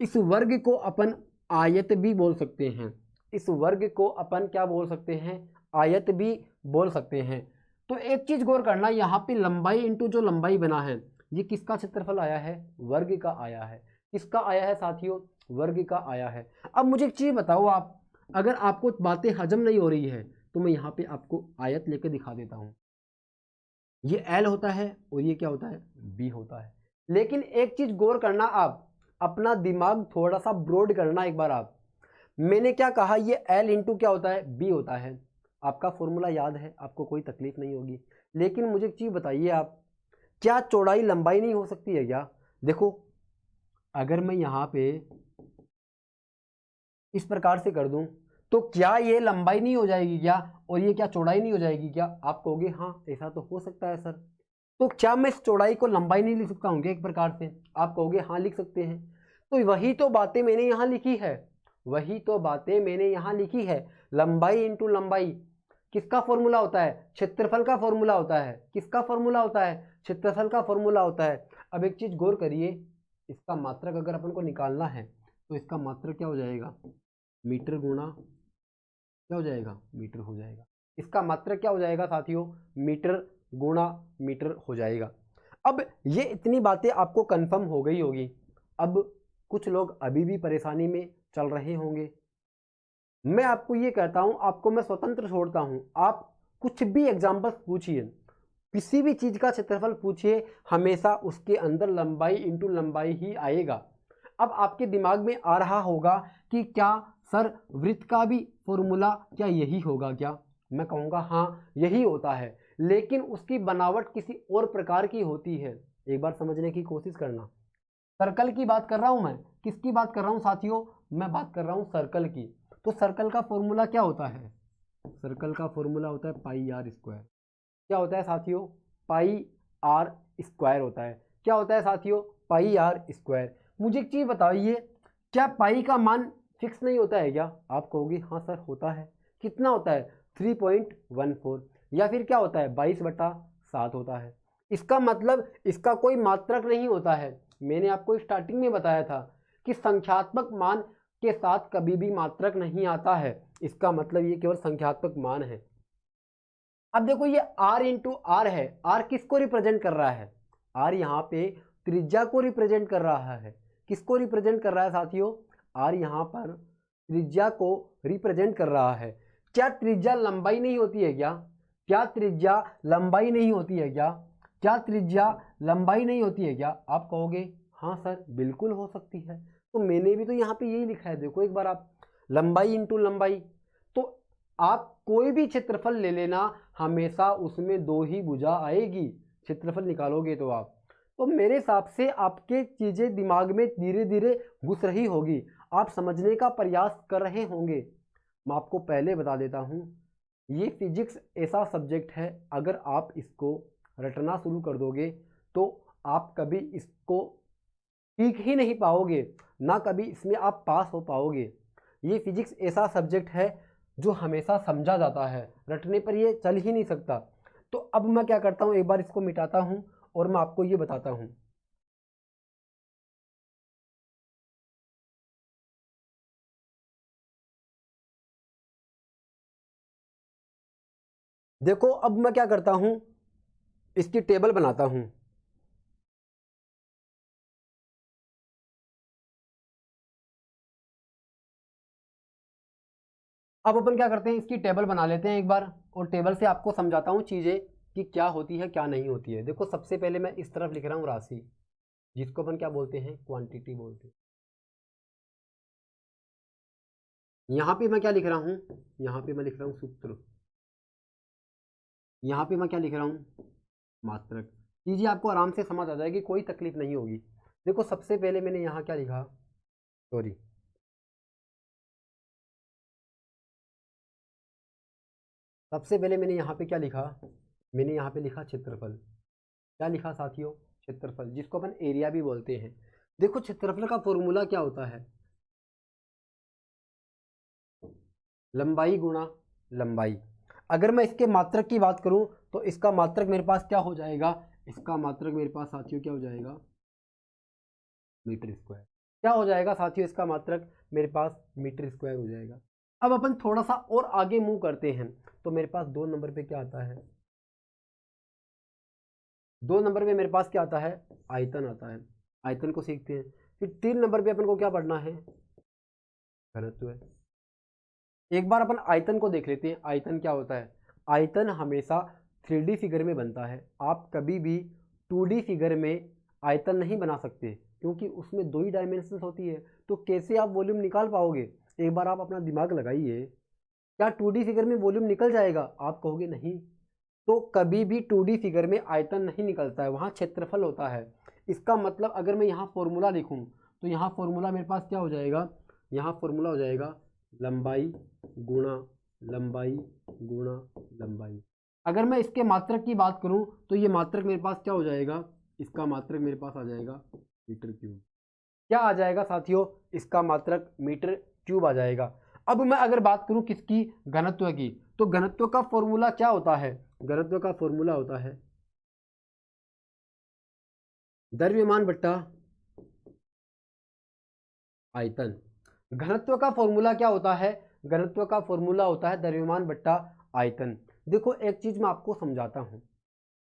A: इस वर्ग को अपन आयत भी बोल सकते हैं। इस वर्ग को अपन क्या बोल सकते हैं? आयत भी बोल सकते हैं। तो एक चीज गौर करना, यहाँ पे लंबाई इंटू जो लंबाई बना है ये किसका क्षेत्रफल आया है? वर्ग का आया है। किसका आया है साथियों? वर्ग का आया है। अब मुझे एक चीज बताओ, आप अगर आपको बातें हजम नहीं हो रही है तो मैं यहाँ पे आपको आयत लेकर दिखा देता हूँ। ये एल होता है और ये क्या होता है? बी होता है। लेकिन एक चीज गौर करना, आप अपना दिमाग थोड़ा सा ब्रॉड करना एक बार। आप मैंने क्या कहा, ये एल इंटू क्या होता है? बी होता है। आपका फॉर्मूला याद है, आपको कोई तकलीफ नहीं होगी। लेकिन मुझे एक चीज बताइए, आप क्या चौड़ाई लंबाई नहीं हो सकती है क्या? देखो अगर मैं यहाँ पे इस प्रकार से कर दूं तो क्या ये लंबाई नहीं हो जाएगी क्या? और ये क्या चौड़ाई नहीं हो जाएगी क्या? आप कहोगे हाँ ऐसा तो हो सकता है सर। तो क्या मैं इस चौड़ाई को लंबाई नहीं लिख सकता हूँ क्या एक प्रकार से? आप कहोगे हाँ लिख सकते हैं। तो वही तो बातें मैंने यहाँ लिखी है, वही तो बातें मैंने यहाँ लिखी है। लंबाई इंटू लंबाई किसका फॉर्मूला होता है? क्षेत्रफल का फॉर्मूला होता है। किसका फॉर्मूला होता है? क्षेत्रफल का फॉर्मूला होता है। अब एक चीज गौर करिए, इसका मात्रक अगर अपन को निकालना है तो इसका मात्रक क्या हो जाएगा? मीटर गुणा क्या हो जाएगा? मीटर हो जाएगा। इसका मात्रक क्या हो जाएगा साथियों? मीटर गुणा मीटर हो जाएगा। अब ये इतनी बातें आपको कंफर्म हो गई होगी। अब कुछ लोग अभी भी परेशानी में चल रहे होंगे। मैं आपको ये कहता हूं, आपको मैं स्वतंत्र छोड़ता हूं, आप कुछ भी एग्जाम्पल्स पूछिए, किसी भी चीज का क्षेत्रफल पूछिए, हमेशा उसके अंदर लंबाई इंटू लंबाई ही आएगा। अब आपके दिमाग में आ रहा होगा कि क्या सर वृत्त का भी फॉर्मूला क्या यही होगा क्या? मैं कहूँगा हाँ यही होता है, लेकिन उसकी बनावट किसी और प्रकार की होती है। एक बार समझने की कोशिश करना। सर्कल की बात कर रहा हूँ मैं। किसकी बात कर रहा हूँ साथियों? मैं बात कर रहा हूँ सर्कल की। तो सर्कल का फॉर्मूला क्या होता है? सर्कल का फॉर्मूला होता है पाई आर स्क्वायर। क्या होता है साथियों? पाई आर स्क्वायर होता है। क्या होता है साथियों? पाई आर स्क्वायर। मुझे एक चीज बताइए, क्या पाई का मान फिक्स नहीं होता है क्या? आप कहोगे हाँ सर होता है। कितना होता है? 3.14। या फिर क्या होता है? 22/7 होता है। इसका मतलब इसका कोई मात्रक नहीं होता है। मैंने आपको स्टार्टिंग में बताया था कि संख्यात्मक मान के साथ कभी भी मात्रक नहीं आता है। इसका मतलब ये केवल संख्यात्मक मान है। अब देखो ये r इंटू आर है। r किसको रिप्रेजेंट कर रहा है? r यहाँ पे त्रिज्या को रिप्रेजेंट कर रहा है। किसको रिप्रेजेंट कर रहा है साथियों? r यहाँ पर त्रिज्या को रिप्रेजेंट कर रहा है। क्या त्रिज्या लंबाई नहीं होती है क्या? क्या त्रिज्या लंबाई नहीं होती है क्या? क्या त्रिज्या लंबाई नहीं होती है क्या? आप कहोगे हाँ सर बिल्कुल हो सकती है। तो मैंने भी तो यहाँ पे यही लिखा है, देखो एक बार आप, लंबाई इंटू लंबाई। तो आप कोई भी क्षेत्रफल ले लेना, हमेशा उसमें दो ही भुजा आएगी। क्षेत्रफल निकालोगे तो आप, तो मेरे हिसाब से आपके चीजें दिमाग में धीरे धीरे घुस रही होगी, आप समझने का प्रयास कर रहे होंगे। मैं आपको पहले बता देता हूं, ये फिजिक्स ऐसा सब्जेक्ट है, अगर आप इसको रटना शुरू कर दोगे तो आप कभी इसको सीख ही नहीं पाओगे, ना कभी इसमें आप पास हो पाओगे। ये फिजिक्स ऐसा सब्जेक्ट है जो हमेशा समझा जाता है, रटने पर ये चल ही नहीं सकता। तो अब मैं क्या करता हूँ, एक बार इसको मिटाता हूँ और मैं आपको ये बताता हूँ। देखो अब मैं क्या करता हूँ, इसकी टेबल बनाता हूँ। अब अपन क्या करते हैं, इसकी टेबल बना लेते हैं एक बार, और टेबल से आपको समझाता हूँ चीज़ें कि क्या होती है क्या नहीं होती है। देखो सबसे पहले मैं इस तरफ लिख रहा हूँ राशि, जिसको अपन क्या बोलते हैं, क्वांटिटी बोलते हैं। यहाँ पे मैं क्या लिख रहा हूँ, यहाँ पे मैं लिख रहा हूँ सूत्र, यहाँ पे मैं क्या लिख रहा हूँ, मात्रक। चीज़ें आपको आराम से समझ आ जाएगी, कोई तकलीफ नहीं होगी। देखो सबसे पहले मैंने यहाँ क्या लिखा, सॉरी, सबसे पहले मैंने यहाँ पे क्या लिखा, मैंने यहाँ पे लिखा क्षेत्रफल। क्या लिखा साथियों, क्षेत्रफल, जिसको अपन एरिया भी बोलते हैं। देखो क्षेत्रफल का फॉर्मूला क्या होता है, लंबाई गुणा लंबाई। अगर मैं इसके मात्रक की बात करूं तो इसका मात्रक मेरे पास क्या हो जाएगा, इसका मात्रक मेरे पास साथियों क्या हो जाएगा, मीटर स्क्वायर। क्या हो जाएगा साथियों, इसका मात्रक मेरे पास मीटर स्क्वायर हो जाएगा। अब अपन थोड़ा सा और आगे मूव करते हैं, तो मेरे पास 2 नंबर पे क्या आता है, 2 नंबर पे मेरे पास क्या आता है, आयतन आता है। आयतन को सीखते हैं। फिर 3 नंबर पे अपन को क्या पढ़ना है, घनत्व है। एक बार अपन आयतन को देख लेते हैं, आयतन क्या होता है। आयतन हमेशा 3D फिगर में बनता है। आप कभी भी 2D फिगर में आयतन नहीं बना सकते, क्योंकि उसमें 2 ही डायमेंशंस होती है। तो कैसे आप वॉल्यूम निकाल पाओगे, एक बार आप अपना दिमाग लगाइए। क्या 2D फिगर में वॉल्यूम निकल जाएगा, आप कहोगे नहीं। तो कभी भी 2D फिगर में आयतन नहीं निकलता है, वहाँ क्षेत्रफल होता है। इसका मतलब अगर मैं यहाँ फॉर्मूला लिखूँ तो यहाँ फॉर्मूला मेरे पास क्या हो जाएगा, यहाँ फॉर्मूला हो जाएगा लंबाई गुणा लंबाई गुणा लंबाई। अगर मैं इसके मात्रक की बात करूं तो ये मात्रक मेरे पास क्या हो जाएगा, इसका मात्रक मेरे पास आ जाएगा मीटर क्यूब। क्या आ जाएगा साथियों, इसका मात्रक मीटर क्यूब आ जाएगा। अब मैं अगर बात करूं किसकी, घनत्व की, तो घनत्व का फॉर्मूला क्या होता है, घनत्व का फॉर्मूला होता है द्रव्यमान बट्टा आयतन। घनत्व का फॉर्मूला क्या होता है, घनत्व का फॉर्मूला होता है द्रव्यमान बट्टा आयतन। देखो एक चीज मैं आपको समझाता हूं,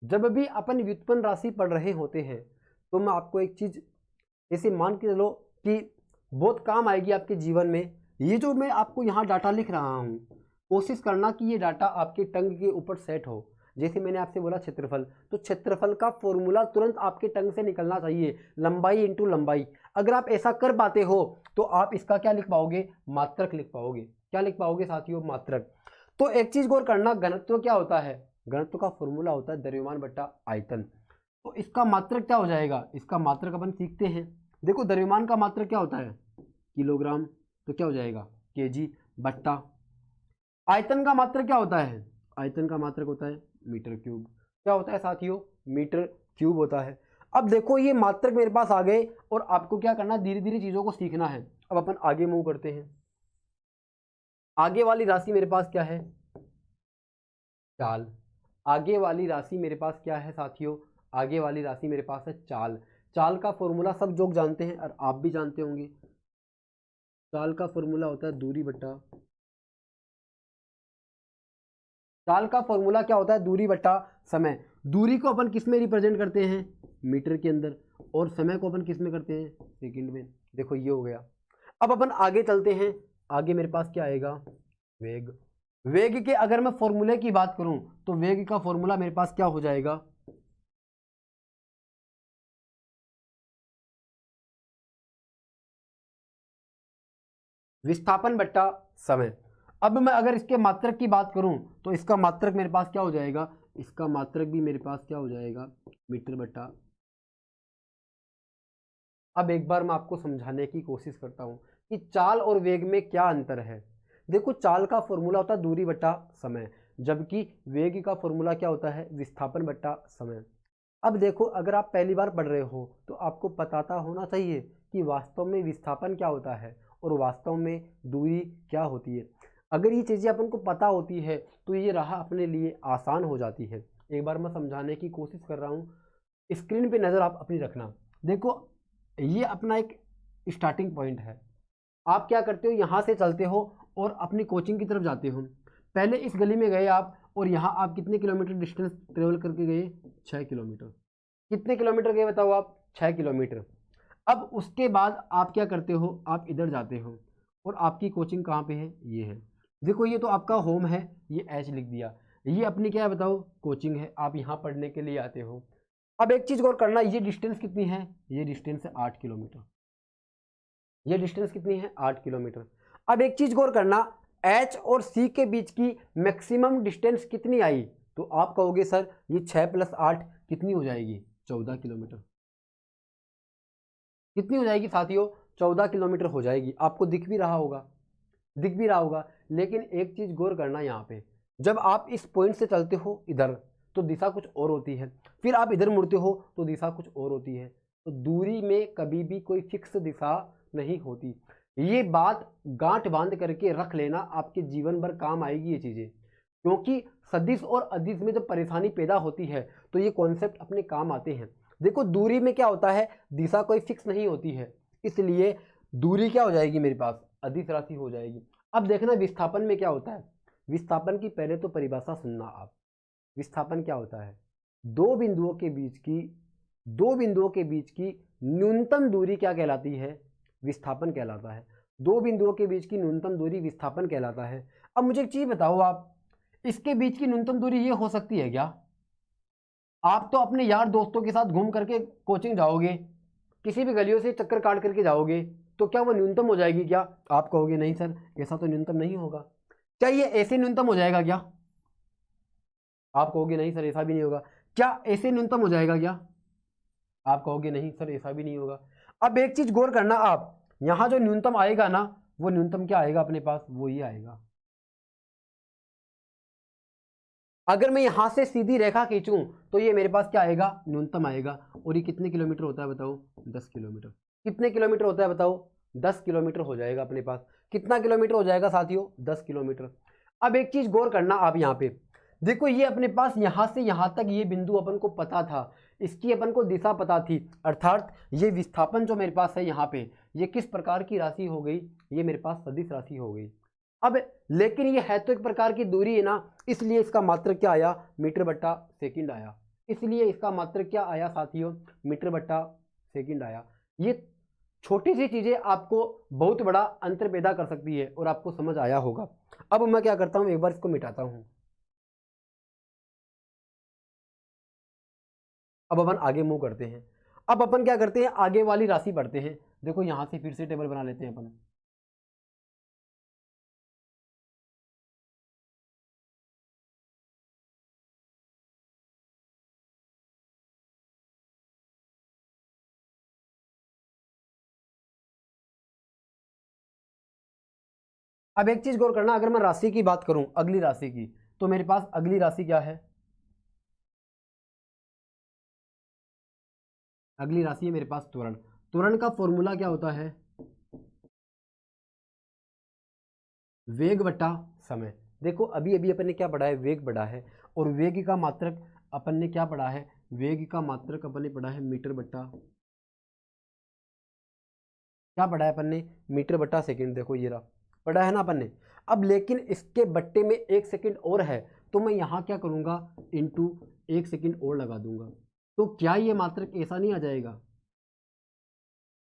A: जब भी अपन व्युत्पन्न राशि पढ़ रहे होते हैं तो मैं आपको एक चीज ऐसे मान के चलो कि बहुत काम आएगी आपके जीवन में। ये जो मैं आपको यहाँ डाटा लिख रहा हूँ, कोशिश करना कि ये डाटा आपके टंग के ऊपर सेट हो। जैसे मैंने आपसे बोला क्षेत्रफल, तो क्षेत्रफल का फॉर्मूला तुरंत आपके टंग से निकलना चाहिए, लंबाई इंटू लंबाई। अगर आप ऐसा कर पाते हो तो आप इसका क्या लिख पाओगे, मात्रक लिख पाओगे। क्या लिख पाओगे साथियों, मात्रक। तो एक चीज गौर करना, घनत्व क्या होता है, घनत्व का फॉर्मूला होता है द्रव्यमान बट्टा आयतन। तो इसका मात्रक क्या हो जाएगा, इसका मात्रक अपन सीखते हैं। देखो द्रव्यमान का मात्रक क्या होता है, किलोग्राम, तो क्या हो जाएगा केजी बट्टा। आयतन का मात्रक क्या होता है, आयतन का मात्रक होता है मीटर क्यूब। क्या होता है साथियों, मीटर क्यूब होता है। अब देखो ये मात्रक मेरे पास आ गए, और आपको क्या करना है, धीरे धीरे चीजों को सीखना है। अब अपन आगे मूव करते हैं। आगे वाली राशि मेरे पास क्या है, चाल। आगे वाली राशि मेरे पास क्या है साथियों, आगे वाली राशि मेरे पास है चाल। चाल का फॉर्मूला सब लोग जानते हैं और आप भी जानते होंगे। चाल का फॉर्मूला होता है दूरी बट्टा, चाल का फॉर्मूला क्या होता है, दूरी बट्टा समय। दूरी को अपन किस में रिप्रेजेंट करते हैं, मीटर के अंदर, और समय को अपन किस में करते हैं, सेकंड में। देखो ये हो गया। अब अपन आगे चलते हैं। आगे मेरे पास क्या आएगा, वेग। वेग के अगर मैं फॉर्मूले की बात करूं तो वेग का फॉर्मूला मेरे पास क्या हो जाएगा, विस्थापन बट्टा समय। अब मैं अगर इसके मात्रक की बात करूं तो इसका मात्रक मेरे पास क्या हो जाएगा, इसका मात्रक भी मेरे पास क्या हो जाएगा, मीटर बट्टा। अब एक बार मैं आपको समझाने की कोशिश करता हूं कि चाल और वेग में क्या अंतर है। देखो चाल का फॉर्मूला होता है दूरी बट्टा समय, जबकि वेग का फॉर्मूला क्या होता है, विस्थापन बट्टा समय। अब देखो अगर आप पहली बार पढ़ रहे हो तो आपको पताता होना चाहिए कि वास्तव में विस्थापन क्या होता है और वास्तव में दूरी क्या होती है। अगर ये चीज़ें अपन को पता होती है तो ये राह अपने लिए आसान हो जाती है। एक बार मैं समझाने की कोशिश कर रहा हूँ, स्क्रीन पे नज़र आप अपनी रखना। देखो ये अपना एक स्टार्टिंग पॉइंट है। आप क्या करते हो, यहाँ से चलते हो और अपनी कोचिंग की तरफ जाते हो। पहले इस गली में गए आप और यहाँ आप कितने किलोमीटर डिस्टेंस ट्रेवल करके गए, 6 किलोमीटर। कितने किलोमीटर गए बताओ आप, 6 किलोमीटर। अब उसके बाद आप क्या करते हो, आप इधर जाते हो और आपकी कोचिंग कहाँ पे है, ये है। देखो ये तो आपका होम है, ये एच लिख दिया। ये अपनी क्या है बताओ, कोचिंग है, आप यहाँ पढ़ने के लिए आते हो। अब एक चीज़ गौर करना, ये डिस्टेंस कितनी है, ये डिस्टेंस है 8 किलोमीटर। ये डिस्टेंस कितनी है, 8 किलोमीटर। अब एक चीज़ गौर करना, एच और सी के बीच की मैक्सिमम डिस्टेंस कितनी आई, तो आप कहोगे सर ये 6 + 8 कितनी हो जाएगी, 14 किलोमीटर। कितनी हो जाएगी साथियों, 14 किलोमीटर हो जाएगी। आपको दिख भी रहा होगा, दिख भी रहा होगा। लेकिन एक चीज़ गौर करना, यहाँ पे जब आप इस पॉइंट से चलते हो इधर तो दिशा कुछ और होती है, फिर आप इधर मुड़ते हो तो दिशा कुछ और होती है। तो दूरी में कभी भी कोई फिक्स दिशा नहीं होती। ये बात गांठ बांध करके रख लेना, आपके जीवन भर काम आएगी ये चीज़ें। क्योंकि सदिश और अदिश में जब परेशानी पैदा होती है तो ये कॉन्सेप्ट अपने काम आते हैं। देखो दूरी में क्या होता है, दिशा कोई फिक्स नहीं होती है, इसलिए दूरी क्या हो जाएगी मेरे पास, अदिश राशि हो जाएगी। अब देखना विस्थापन में क्या होता है। विस्थापन की पहले तो परिभाषा सुनना आप। विस्थापन क्या होता है, दो बिंदुओं के बीच की न्यूनतम दूरी क्या कहलाती है, विस्थापन कहलाता है। दो बिंदुओं के बीच की न्यूनतम दूरी विस्थापन कहलाता है। अब मुझे एक चीज बताओ, आप इसके बीच की न्यूनतम दूरी ये हो सकती है क्या? आप तो अपने यार दोस्तों के साथ घूम करके कोचिंग जाओगे, किसी भी गलियों से चक्कर काट करके जाओगे, तो क्या वो न्यूनतम हो जाएगी क्या? आप कहोगे नहीं सर ऐसा तो न्यूनतम नहीं होगा। क्या ये ऐसे न्यूनतम हो जाएगा क्या? आप कहोगे नहीं सर ऐसा भी नहीं होगा। क्या ऐसे न्यूनतम हो जाएगा क्या? आप कहोगे नहीं सर ऐसा भी नहीं होगा। अब एक चीज गौर करना आप, यहां जो न्यूनतम आएगा ना, वो न्यूनतम क्या आएगा अपने पास, वो ये आएगा। अगर मैं यहां से सीधी रेखा खींचूं तो ये मेरे पास क्या आएगा, न्यूनतम आएगा। और ये कितने किलोमीटर होता है बताओ, 10 किलोमीटर। कितने किलोमीटर होता है बताओ, 10 किलोमीटर हो जाएगा अपने पास। कितना किलोमीटर हो जाएगा साथियों, 10 किलोमीटर। अब एक चीज गौर करना आप, यहाँ पे देखो ये अपने पास यहां से यहां तक ये बिंदु अपन को पता था, इसकी अपन को दिशा पता थी, अर्थात ये विस्थापन जो मेरे पास है यहाँ पे, ये किस प्रकार की राशि हो गई, ये मेरे पास सदिश राशि हो गई। अब लेकिन ये है तो एक प्रकार की दूरी है ना, इसलिए इसका मात्रक क्या आया, मीटर बट्टा सेकंड आया। इसलिए इसका मात्रक क्या आया साथियों, मीटर बट्टा सेकंड आया। ये छोटी सी चीजें आपको बहुत बड़ा अंतर पैदा कर सकती है और आपको समझ आया होगा। अब मैं क्या करता हूं, एक बार इसको मिटाता हूं। अब अपन आगे मूव करते हैं। अब अपन क्या करते हैं, आगे वाली राशि पढ़ते हैं। देखो यहां से फिर से टेबल बना लेते हैं अपन। अब एक चीज गौर करना, अगर मैं राशि की बात करूं, अगली राशि की, तो मेरे पास अगली राशि क्या है, अगली राशि है मेरे पास त्वरण। त्वरण का फॉर्मूला क्या होता है, वेग बटा समय। देखो अभी अभी अपन ने क्या पढ़ा है, वेग पढ़ा है, और वेग का मात्रक अपन ने क्या पढ़ा है, वेग का मात्रक अपन ने पढ़ा है मीटर बट्टा, क्या पढ़ा है अपन ने, मीटर बट्टा सेकंड। देखो ये रहा, पढ़ा है ना अपन ने। अब लेकिन इसके बट्टे में 1 सेकंड और है, तो मैं यहाँ क्या करूँगा, इंटू 1 सेकंड और लगा दूंगा। तो क्या ये मात्रक ऐसा नहीं आ जाएगा,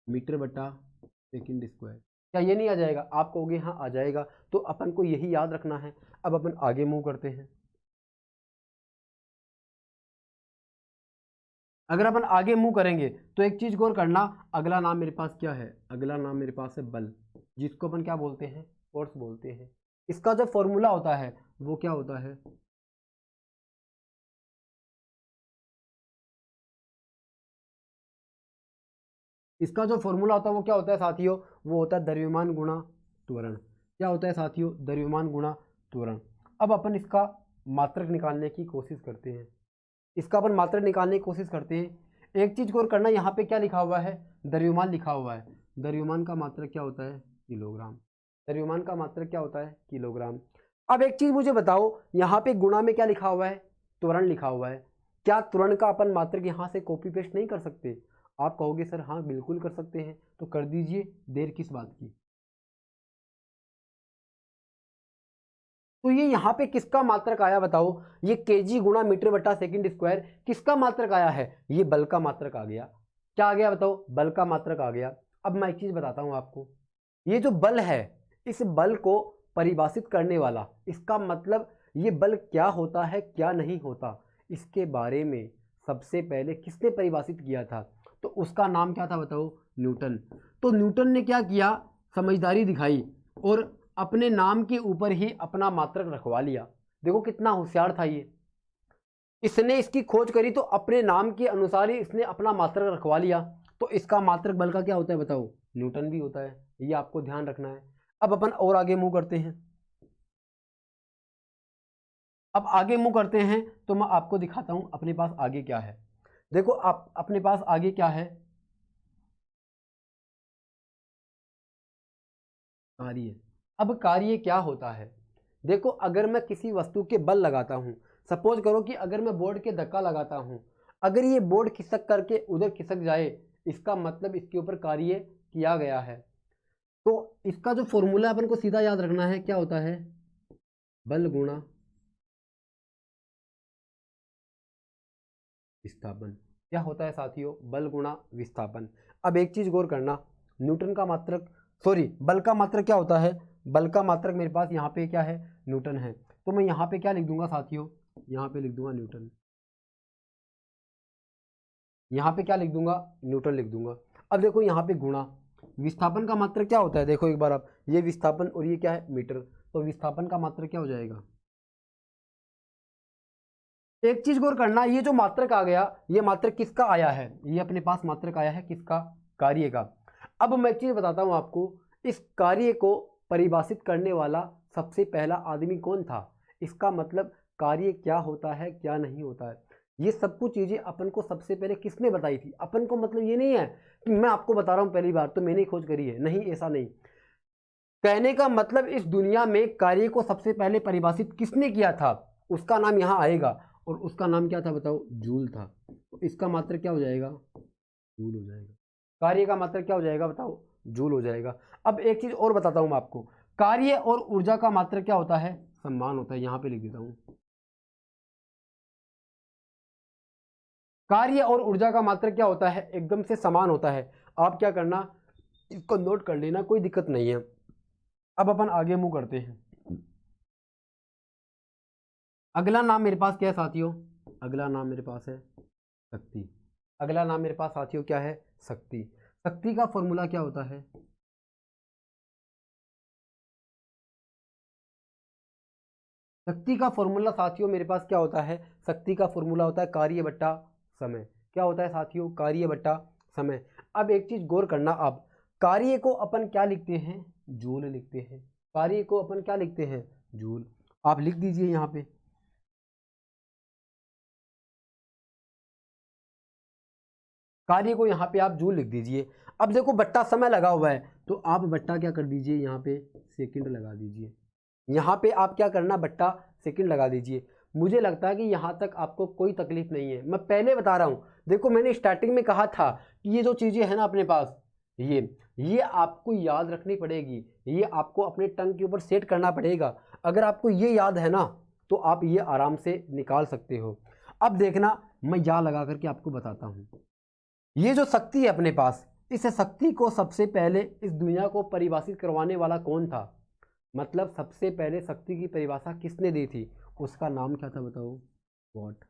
A: मीटर बट्टा सेकंड स्क्वायर? क्या ये नहीं आ जाएगा? आप कहोगे हाँ आ जाएगा। तो अपन को यही याद रखना है। अब अपन आगे मूव करते हैं। अगर अपन आगे मूव करेंगे तो एक चीज गौर करना, अगला नाम मेरे पास क्या है, अगला नाम मेरे पास है बल, जिसको अपन क्या बोलते हैं, फोर्स बोलते हैं। इसका जो फॉर्मूला होता है वो क्या होता है, इसका जो फॉर्मूला होता है वो क्या होता है साथियों, वो होता है द्रव्यमान गुणा त्वरण। क्या होता है साथियों, द्रव्यमान गुणा त्वरण। अब अपन इसका मात्रक निकालने की कोशिश करते हैं। इसका अपन मात्रक निकालने की कोशिश करते हैं। एक चीज गौर करना, यहाँ पे क्या लिखा हुआ है, द्रव्यमान लिखा हुआ है। द्रव्यमान का मात्रक क्या होता है, किलोग्राम। द्रव्यमान का मात्रक क्या होता है? किलोग्राम। अब एक चीज मुझे बताओ, यहाँ पे गुणा में क्या लिखा हुआ है? त्वरण लिखा हुआ है। क्या त्वरण का अपन मात्रक यहाँ से कॉपी पेस्ट नहीं कर सकते? आप कहोगे सर हाँ बिल्कुल कर सकते हैं, तो कर दीजिए, देर किस बात की। तो ये यहाँ पे किसका मात्रक आया बताओ? ये केजी गुणा मीटर बटा सेकंड स्क्वायर किसका मात्रक आया है? ये बल का मात्रक आ गया। क्या आ गया बताओ? बल का मात्रक आ गया। अब मैं एक चीज बताता हूं आपको, ये जो बल है, इस बल को परिभाषित करने वाला, इसका मतलब ये बल क्या होता है क्या नहीं होता, इसके बारे में सबसे पहले किसने परिभाषित किया था? तो उसका नाम क्या था बताओ? न्यूटन। तो न्यूटन ने क्या किया? समझदारी दिखाई और अपने नाम के ऊपर ही अपना मात्रक रखवा लिया। देखो कितना होशियार था ये। इसने इसकी खोज करी तो अपने नाम के अनुसार ही इसने अपना मात्रक रखवा लिया। तो इसका मात्रक बल का क्या होता है बताओ? न्यूटन भी होता है। ये आपको ध्यान रखना है। अब अपन और आगे मूव करते हैं। अब आगे मूव करते हैं तो मैं आपको दिखाता हूं अपने पास आगे क्या है। देखो आप अपने पास आगे क्या है? कार्य। अब कार्य क्या होता है? देखो अगर मैं किसी वस्तु के बल लगाता हूं, सपोज करो कि अगर मैं बोर्ड के धक्का लगाता हूं, अगर ये बोर्ड खिसक करके उधर खिसक जाए, इसका मतलब इसके ऊपर कार्य किया गया है। तो इसका जो फॉर्मूला अपन को सीधा याद रखना है, क्या होता है? बल गुणा विस्थापन। क्या होता है साथियों? बल गुणा विस्थापन। अब एक चीज गौर करना, न्यूटन का मात्रक, सॉरी बल का मात्रक क्या होता है? बल का मात्रक मेरे पास यहाँ पे क्या है? न्यूटन है। तो मैं यहाँ पे क्या लिख दूंगा साथियों? यहाँ पे लिख दूंगा न्यूटन। यहाँ पे क्या लिख दूंगा? न्यूटन लिख दूंगा। अब देखो यहाँ पे गुणा विस्थापन का मात्रक क्या होता है? देखो एक बार आप, ये विस्थापन और ये क्या है? मीटर। तो विस्थापन का मात्रक क्या हो जाएगा? एक चीज गौर करना, ये जो मात्रक आ गया, ये मात्रक किसका आया है? ये अपने पास मात्रक आया है किसका? कार्य का। अब मैं एक चीज बताता हूं आपको, इस कार्य को परिभाषित करने वाला सबसे पहला आदमी कौन था? इसका मतलब कार्य क्या होता है क्या नहीं होता है, ये सब कुछ चीजें अपन को सबसे पहले किसने बताई थी? अपन को मतलब ये नहीं है कि मैं आपको बता रहा हूं पहली बार तो मैंने खोज करी है, नहीं, ऐसा नहीं। कहने का मतलब इस दुनिया में कार्य को सबसे पहले परिभाषित किसने किया था, उसका नाम यहाँ आएगा। और उसका नाम क्या था बताओ? जूल था। तो इसका मात्रक क्या हो जाएगा? जूल हो जाएगा। कार्य का मात्रक क्या हो जाएगा बताओ? जूल हो जाएगा। अब एक चीज और बताता हूं मैं आपको, कार्य और ऊर्जा का मात्रक क्या होता है? समान होता है। यहां पे लिख देता हूं, कार्य और ऊर्जा का मात्रक क्या होता है? एकदम से समान होता है। आप क्या करना, इसको नोट कर लेना, कोई दिक्कत नहीं है। अब अपन आगे मूव करते हैं। अगला नाम मेरे पास क्या है साथियों? अगला नाम मेरे पास है शक्ति। अगला नाम मेरे पास साथियों क्या है? शक्ति। शक्ति का फॉर्मूला क्या होता है? शक्ति का फॉर्मूला साथियों मेरे पास क्या होता है? शक्ति का फॉर्मूला होता है कार्य बट्टा समय। क्या होता है साथियों? कार्य बट्टा समय। अब एक चीज गौर करना, आप कार्य को अपन क्या लिखते हैं? जूल लिखते हैं। कार्य को अपन क्या लिखते हैं? जूल। आप लिख दीजिए यहाँ पे, कार्य को यहाँ पे आप जूल लिख दीजिए। अब देखो बट्टा समय लगा हुआ है, तो आप बट्टा क्या कर दीजिए, यहाँ पे सेकंड लगा दीजिए। यहाँ पे आप क्या करना, बट्टा सेकंड लगा दीजिए। मुझे लगता है कि यहाँ तक आपको कोई तकलीफ नहीं है। मैं पहले बता रहा हूँ, देखो मैंने स्टार्टिंग में कहा था कि ये जो चीज़ें हैं ना अपने पास, ये आपको याद रखनी पड़ेगी, ये आपको अपने टंग के ऊपर सेट करना पड़ेगा। अगर आपको ये याद है ना, तो आप ये आराम से निकाल सकते हो। अब देखना, मैं या लगा करके आपको बताता हूँ। ये जो शक्ति है अपने पास, इस शक्ति को सबसे पहले इस दुनिया को परिभाषित करवाने वाला कौन था? मतलब सबसे पहले शक्ति की परिभाषा किसने दी थी? उसका नाम क्या था बताओ? वॉट।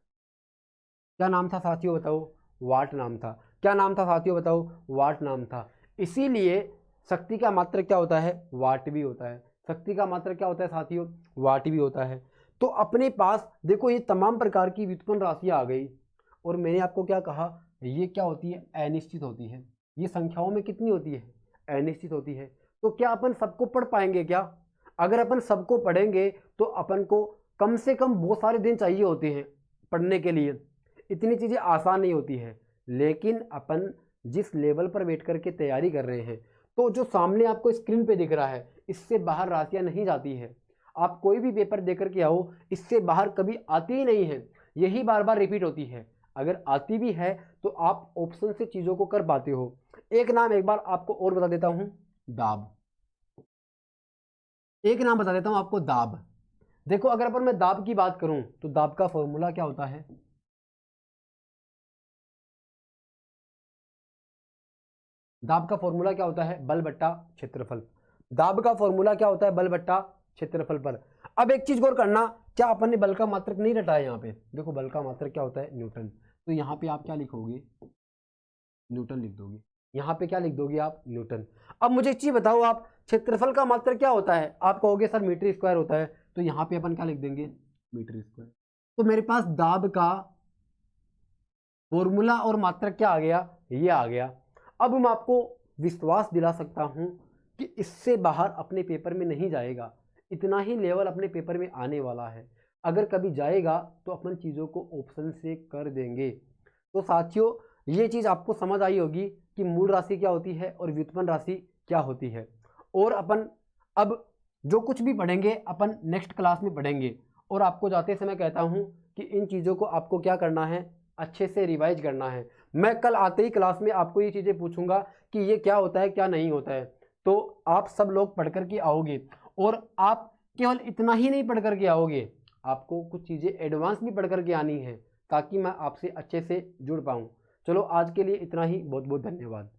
A: क्या नाम था साथियों बताओ? वाट नाम था। क्या नाम था साथियों बताओ? वाट नाम था। इसीलिए शक्ति का मात्रक क्या होता है? वाट भी होता है। शक्ति का मात्रक क्या होता है साथियों? वाट भी होता है। तो अपने पास देखो ये तमाम प्रकार की व्युत्पन्न राशियां आ गई, और मैंने आपको क्या कहा, ये क्या होती है? अनिश्चित होती है। ये संख्याओं में कितनी होती है? अनिश्चित होती है। तो क्या अपन सबको पढ़ पाएंगे क्या? अगर अपन सबको पढ़ेंगे तो अपन को कम से कम बहुत सारे दिन चाहिए होते हैं पढ़ने के लिए। इतनी चीज़ें आसान नहीं होती है। लेकिन अपन जिस लेवल पर बैठ करके तैयारी कर रहे हैं, तो जो सामने आपको स्क्रीन पे दिख रहा है इससे बाहर राशियां नहीं जाती है। आप कोई भी पेपर देकर के आओ, इससे बाहर कभी आती ही नहीं है, यही बार बार रिपीट होती है। अगर आती भी है तो आप ऑप्शन से चीज़ों को कर पाते हो। एक नाम एक बार आपको और बता देता हूं, दाब। एक नाम बता देता हूं आपको, दाब। देखो अगर अपन मैं दाब की बात करूं तो दाब का फॉर्मूला क्या होता है? दाब का फॉर्मूला क्या होता है? बल बट्टा क्षेत्रफल। दाब का फॉर्मूला क्या होता है? बल बट्टा क्षेत्रफल पर। अब एक चीज गौर करना, क्या अपन ने बल का मात्रक नहीं रटा है यहाँ पे? देखो बल का मात्रक क्या होता है? न्यूटन। तो यहाँ पे आप क्या लिखोगे? न्यूटन लिख दोगे। यहाँ पे क्या लिख दोगे आप? न्यूटन। अब मुझे एक चीज बताओ, आप क्षेत्रफल का मात्रक क्या होता है? आप कहोगे सर मीटर स्क्वायर होता है, तो यहाँ पे अपन क्या लिख देंगे? Metre square. तो मेरे पास दाब का फॉर्मूला और मात्रक क्या आ गया? ये आ गया। अब मैं आपको विश्वास दिला सकता हूं कि इससे बाहर अपने पेपर में नहीं जाएगा, इतना ही लेवल अपने पेपर में आने वाला है। अगर कभी जाएगा तो अपन चीज़ों को ऑप्शन से कर देंगे। तो साथियों ये चीज़ आपको समझ आई होगी कि मूल राशि क्या होती है और व्युत्पन्न राशि क्या होती है। और अपन अब जो कुछ भी पढ़ेंगे अपन नेक्स्ट क्लास में पढ़ेंगे। और आपको जाते समय कहता हूँ कि इन चीज़ों को आपको क्या करना है? अच्छे से रिवाइज करना है। मैं कल आते ही क्लास में आपको ये चीज़ें पूछूंगा कि ये क्या होता है क्या नहीं होता है, तो आप सब लोग पढ़ कर के आओगे। और आप केवल इतना ही नहीं पढ़ कर के आओगे, आपको कुछ चीज़ें एडवांस भी पढ़ कर के आनी है ताकि मैं आपसे अच्छे से जुड़ पाऊँ। चलो आज के लिए इतना ही, बहुत बहुत धन्यवाद।